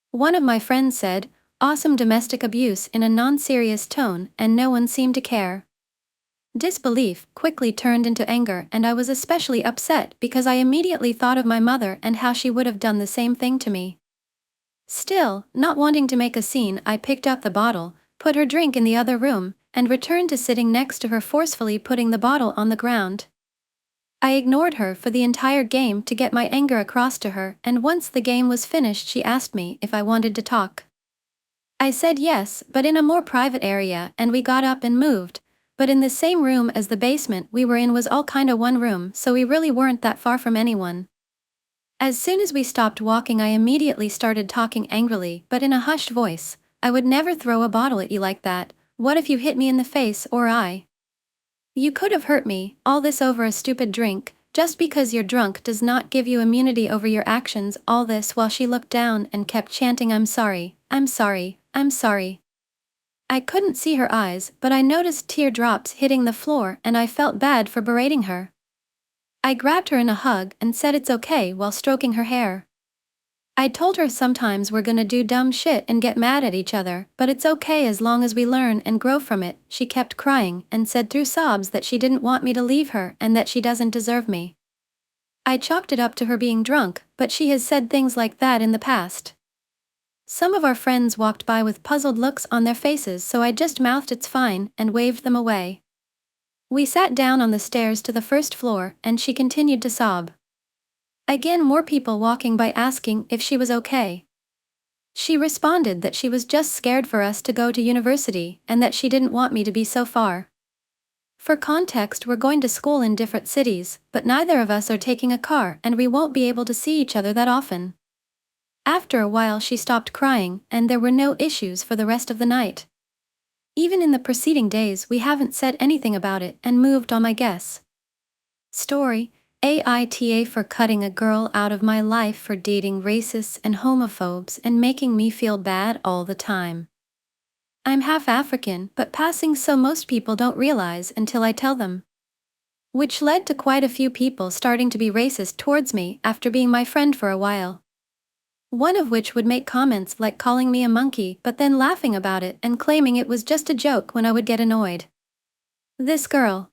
S1: One of my friends said, "Awesome domestic abuse," in a non-serious tone, and no one seemed to care. Disbelief quickly turned into anger, and I was especially upset because I immediately thought of my mother and how she would have done the same thing to me. Still, not wanting to make a scene, I picked up the bottle, put her drink in the other room, and returned to sitting next to her, forcefully putting the bottle on the ground. I ignored her for the entire game to get my anger across to her, and once the game was finished she asked me if I wanted to talk. I said yes, but in a more private area, and we got up and moved, but in the same room as the basement we were in was all kinda one room, so we really weren't that far from anyone. As soon as we stopped walking I immediately started talking angrily, but in a hushed voice. I would never throw a bottle at you like that. What if you hit me in the face or eye? You could have hurt me, all this over a stupid drink. Just because you're drunk does not give you immunity over your actions. All this while she looked down and kept chanting, "I'm sorry, I'm sorry, I'm sorry." I couldn't see her eyes, but I noticed teardrops hitting the floor and I felt bad for berating her. I grabbed her in a hug and said it's okay while stroking her hair. I told her sometimes we're gonna do dumb shit and get mad at each other, but it's okay as long as we learn and grow from it. She kept crying and said through sobs that she didn't want me to leave her and that she doesn't deserve me. I chalked it up to her being drunk, but she has said things like that in the past. Some of our friends walked by with puzzled looks on their faces, so I just mouthed "it's fine" and waved them away. We sat down on the stairs to the first floor, and she continued to sob. Again, more people walking by asking if she was okay. She responded that she was just scared for us to go to university and that she didn't want me to be so far. For context, we're going to school in different cities, but neither of us are taking a car and we won't be able to see each other that often. After a while she stopped crying and there were no issues for the rest of the night. Even in the preceding days we haven't said anything about it and moved on, I guess. Story: AITA for cutting a girl out of my life for dating racists and homophobes and making me feel bad all the time. I'm half African, but passing so most people don't realize until I tell them. Which led to quite a few people starting to be racist towards me after being my friend for a while. One of which would make comments like calling me a monkey but then laughing about it and claiming it was just a joke when I would get annoyed. This girl,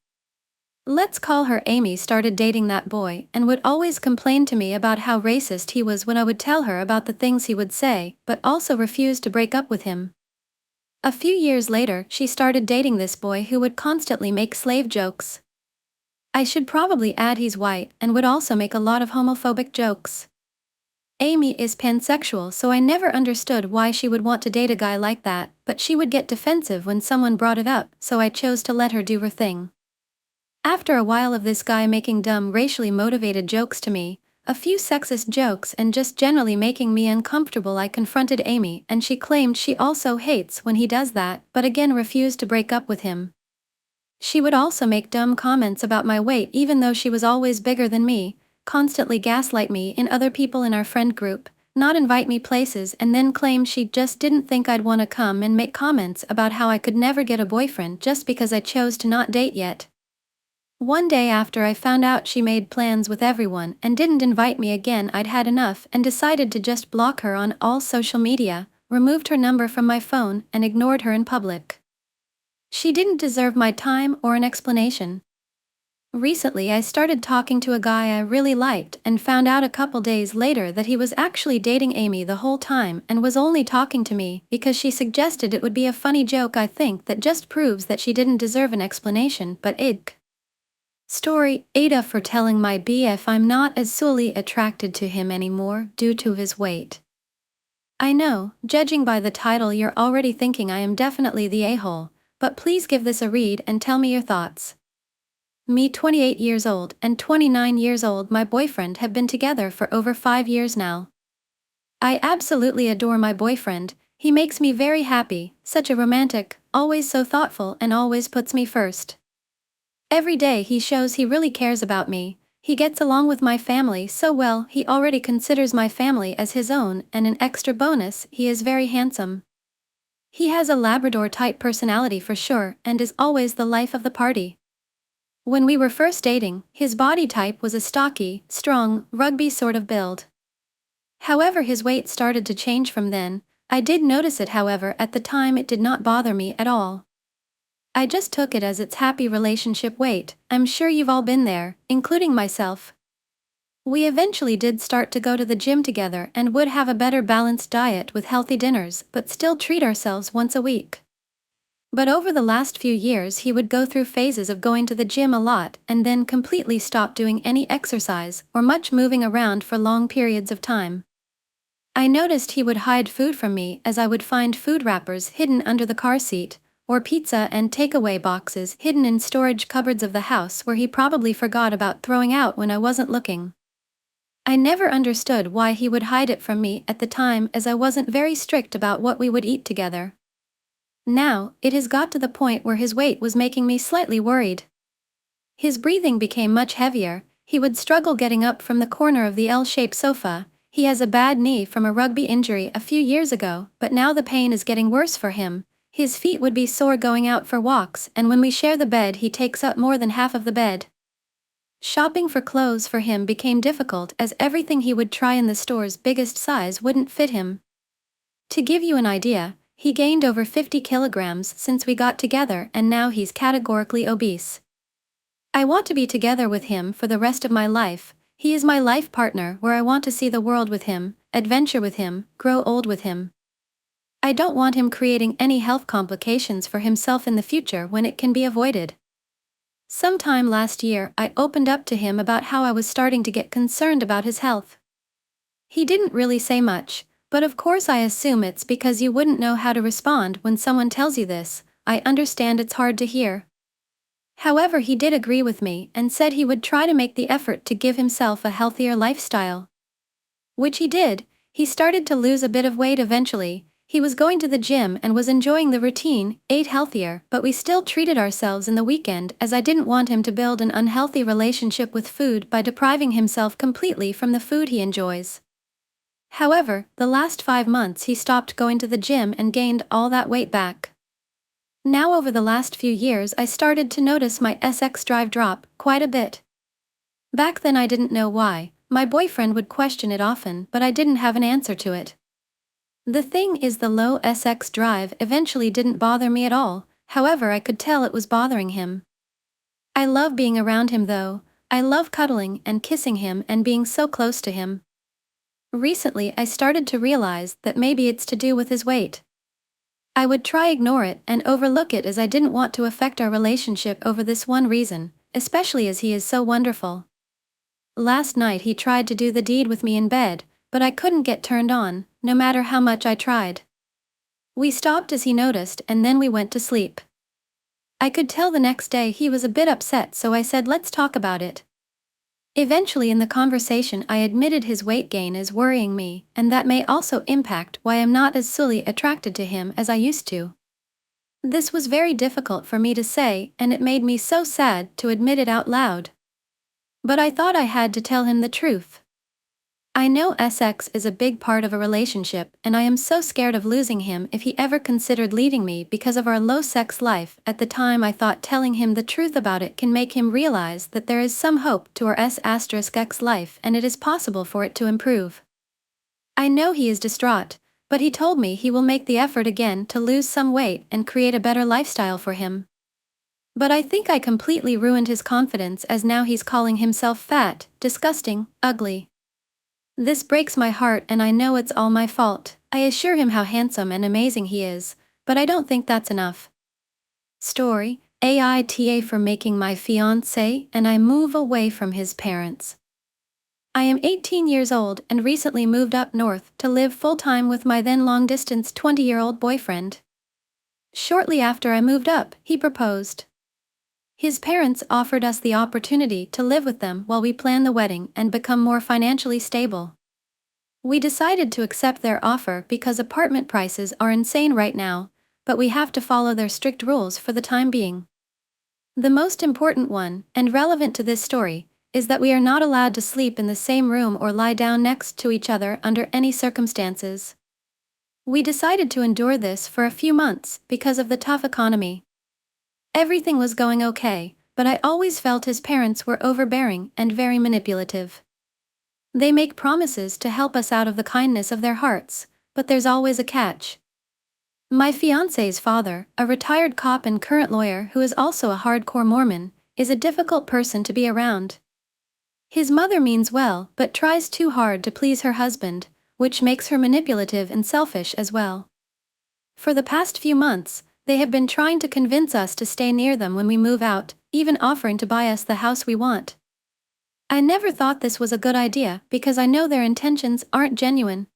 S1: let's call her Amy, started dating that boy and would always complain to me about how racist he was when I would tell her about the things he would say, but also refused to break up with him. A few years later, she started dating this boy who would constantly make slave jokes. I should probably add he's white and would also make a lot of homophobic jokes. Amy is pansexual, so I never understood why she would want to date a guy like that, but she would get defensive when someone brought it up, so I chose to let her do her thing. After a while of this guy making dumb racially motivated jokes to me, a few sexist jokes and just generally making me uncomfortable, I confronted Amy and she claimed she also hates when he does that, but again refused to break up with him. She would also make dumb comments about my weight even though she was always bigger than me, constantly gaslight me and other people in our friend group, not invite me places, and then claim she just didn't think I'd want to come, and make comments about how I could never get a boyfriend just because I chose to not date yet. One day after I found out she made plans with everyone and didn't invite me again, I'd had enough and decided to just block her on all social media, removed her number from my phone, and ignored her in public. She didn't deserve my time or an explanation. Recently I started talking to a guy I really liked and found out a couple days later that he was actually dating Amy the whole time and was only talking to me because she suggested it would be a funny joke. I think that just proves that she didn't deserve an explanation, but Story, AITA for telling my BF I'm not as solely attracted to him anymore due to his weight. I know, judging by the title you're already thinking I am definitely the a-hole, but please give this a read and tell me your thoughts. Me, 28 years old and 29 years old, my boyfriend have been together for over 5 years now. I absolutely adore my boyfriend, he makes me very happy, such a romantic, always so thoughtful and always puts me first. Every day he shows he really cares about me, he gets along with my family so well, he already considers my family as his own, and an extra bonus, he is very handsome. He has a Labrador-type personality for sure and is always the life of the party. When we were first dating, his body type was a stocky, strong, rugby sort of build. However, his weight started to change from then. I did notice it, however, at the time it did not bother me at all. I just took it as its happy relationship weight. I'm sure you've all been there, including myself. We eventually did start to go to the gym together and would have a better balanced diet with healthy dinners, but still treat ourselves once a week. But over the last few years he would go through phases of going to the gym a lot and then completely stop doing any exercise or much moving around for long periods of time. I noticed he would hide food from me, as I would find food wrappers hidden under the car seat, or pizza and takeaway boxes hidden in storage cupboards of the house where he probably forgot about throwing out when I wasn't looking. I never understood why he would hide it from me at the time, as I wasn't very strict about what we would eat together. Now, it has got to the point where his weight was making me slightly worried. His breathing became much heavier, he would struggle getting up from the corner of the L-shaped sofa. He has a bad knee from a rugby injury a few years ago, but now the pain is getting worse for him. His feet would be sore going out for walks, and when we share the bed he takes up more than half of the bed. Shopping for clothes for him became difficult, as everything he would try in the store's biggest size wouldn't fit him. To give you an idea, he gained over 50 kilograms since we got together, and now he's categorically obese. I want to be together with him for the rest of my life. He is my life partner where I want to see the world with him, adventure with him, grow old with him. I don't want him creating any health complications for himself in the future when it can be avoided. Sometime last year I opened up to him about how I was starting to get concerned about his health. He didn't really say much, but of course I assume it's because you wouldn't know how to respond when someone tells you this. I understand it's hard to hear. However, he did agree with me and said he would try to make the effort to give himself a healthier lifestyle. Which he did. He started to lose a bit of weight eventually. He was going to the gym and was enjoying the routine, ate healthier, but we still treated ourselves in the weekend as I didn't want him to build an unhealthy relationship with food by depriving himself completely from the food he enjoys. However, the last 5 months he stopped going to the gym and gained all that weight back. Now over the last few years I started to notice my sex drive drop quite a bit. Back then I didn't know why. My boyfriend would question it often, but I didn't have an answer to it. The thing is, the low sex drive eventually didn't bother me at all, however I could tell it was bothering him. I love being around him though. I love cuddling and kissing him and being so close to him. Recently I started to realize that maybe it's to do with his weight. I would try ignore it and overlook it as I didn't want to affect our relationship over this one reason, especially as he is so wonderful. Last night he tried to do the deed with me in bed, but I couldn't get turned on, no matter how much I tried. We stopped as he noticed and then we went to sleep. I could tell the next day he was a bit upset, so I said let's talk about it. Eventually in the conversation I admitted his weight gain is worrying me, and that may also impact why I'm not as silly attracted to him as I used to. This was very difficult for me to say, and it made me so sad to admit it out loud. But I thought I had to tell him the truth. I know sex is a big part of a relationship, and I am so scared of losing him if he ever considered leaving me because of our low sex life. At the time I thought telling him the truth about it can make him realize that there is some hope to our *X life and it is possible for it to improve. I know he is distraught, but he told me he will make the effort again to lose some weight and create a better lifestyle for him. But I think I completely ruined his confidence, as now he's calling himself fat, disgusting, ugly. This breaks my heart and I know it's all my fault. I assure him how handsome and amazing he is, but I don't think that's enough. Story: AITA for making my fiancé and I move away from his parents. I am 18 years old and recently moved up north to live full-time with my then long-distance 20-year-old boyfriend. Shortly after I moved up, he proposed. His parents offered us the opportunity to live with them while we plan the wedding and become more financially stable. We decided to accept their offer because apartment prices are insane right now, but we have to follow their strict rules for the time being. The most important one, and relevant to this story, is that we are not allowed to sleep in the same room or lie down next to each other under any circumstances. We decided to endure this for a few months because of the tough economy. Everything was going okay, but I always felt his parents were overbearing and very manipulative. They make promises to help us out of the kindness of their hearts, but there's always a catch. My fiancé's father, a retired cop and current lawyer who is also a hardcore Mormon, is a difficult person to be around. His mother means well but tries too hard to please her husband, which makes her manipulative and selfish as well. For the past few months, they have been trying to convince us to stay near them when we move out, even offering to buy us the house we want. I never thought this was a good idea because I know their intentions aren't genuine.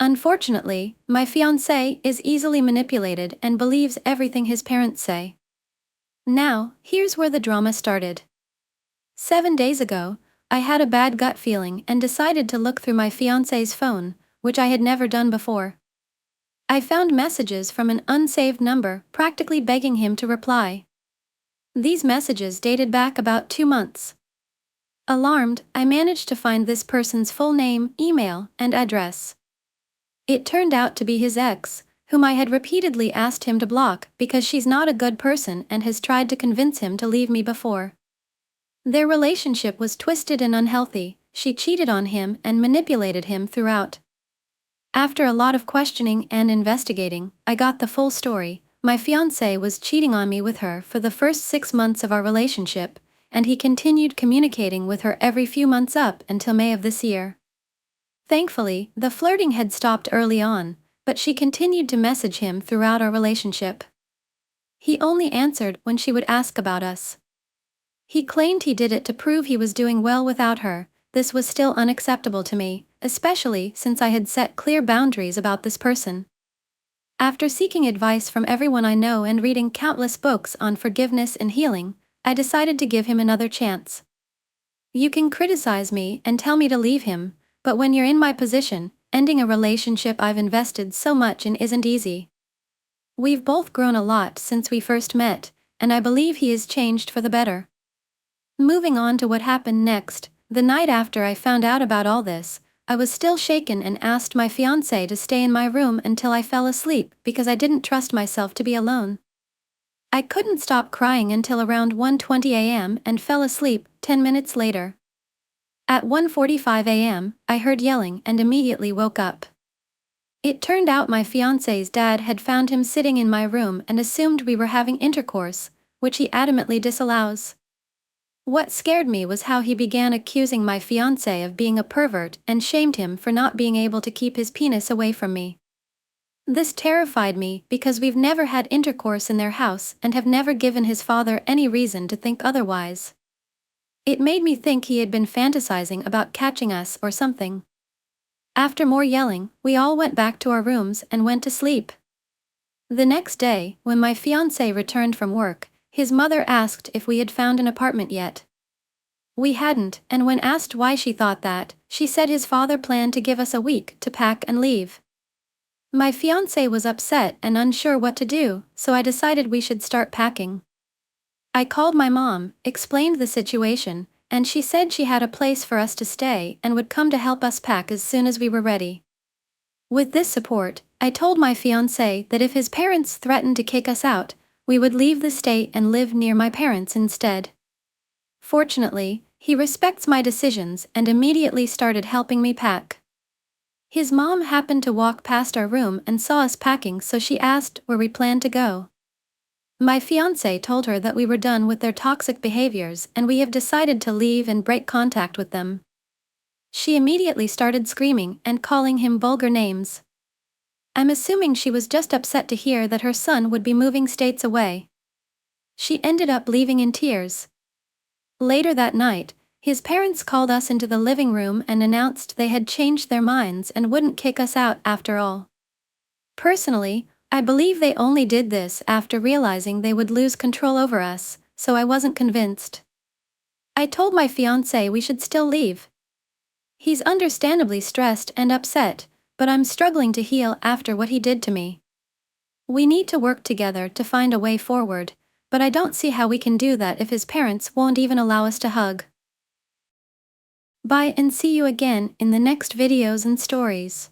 S1: Unfortunately, my fiancé is easily manipulated and believes everything his parents say. Now, here's where the drama started. 7 days ago, I had a bad gut feeling and decided to look through my fiancé's phone, which I had never done before. I found messages from an unsaved number practically begging him to reply. These messages dated back about 2 months. Alarmed, I managed to find this person's full name, email, and address. It turned out to be his ex, whom I had repeatedly asked him to block because she's not a good person and has tried to convince him to leave me before. Their relationship was twisted and unhealthy. She cheated on him and manipulated him throughout. After a lot of questioning and investigating, I got the full story. My fiancé was cheating on me with her for the first 6 months of our relationship, and he continued communicating with her every few months up until May of this year. Thankfully, the flirting had stopped early on, but she continued to message him throughout our relationship. He only answered when she would ask about us. He claimed he did it to prove he was doing well without her. This was still unacceptable to me, especially since I had set clear boundaries about this person. After seeking advice from everyone I know and reading countless books on forgiveness and healing, I decided to give him another chance. You can criticize me and tell me to leave him, but when you're in my position, Ending a relationship I've invested so much in isn't easy. We've both grown a lot since we first met, and I believe he has changed for the better. Moving on to what happened next, the night after I found out about all this, I was still shaken and asked my fiancé to stay in my room until I fell asleep because I didn't trust myself to be alone. I couldn't stop crying until around 1:20 a.m. and fell asleep 10 minutes later. At 1:45 a.m., I heard yelling and immediately woke up. It turned out my fiancé's dad had found him sitting in my room and assumed we were having intercourse, which he adamantly disallows. What scared me was how he began accusing my fiancé of being a pervert and shamed him for not being able to keep his penis away from me. This terrified me because we've never had intercourse in their house and have never given his father any reason to think otherwise. It made me think he had been fantasizing about catching us or something. After more yelling, we all went back to our rooms and went to sleep. The next day, when my fiancé returned from work, his mother asked if we had found an apartment yet. We hadn't, and when asked why she thought that, she said his father planned to give us a week to pack and leave. My fiancé was upset and unsure what to do, so I decided we should start packing. I called my mom, explained the situation, and she said she had a place for us to stay and would come to help us pack as soon as we were ready. With this support, I told my fiancé that if his parents threatened to kick us out, we would leave the state and live near my parents instead. Fortunately, he respects my decisions and immediately started helping me pack. His mom happened to walk past our room and saw us packing, so she asked where we planned to go. My fiancé told her that we were done with their toxic behaviors and we have decided to leave and break contact with them. She immediately started screaming and calling him vulgar names. I'm assuming she was just upset to hear that her son would be moving states away. She ended up leaving in tears. Later that night, his parents called us into the living room and announced they had changed their minds and wouldn't kick us out after all. Personally, I believe they only did this after realizing they would lose control over us, so I wasn't convinced. I told my fiancé we should still leave. He's understandably stressed and upset, but I'm struggling to heal after what he did to me. We need to work together to find a way forward, but I don't see how we can do that if his parents won't even allow us to hug. Bye and see you again in the next videos and stories.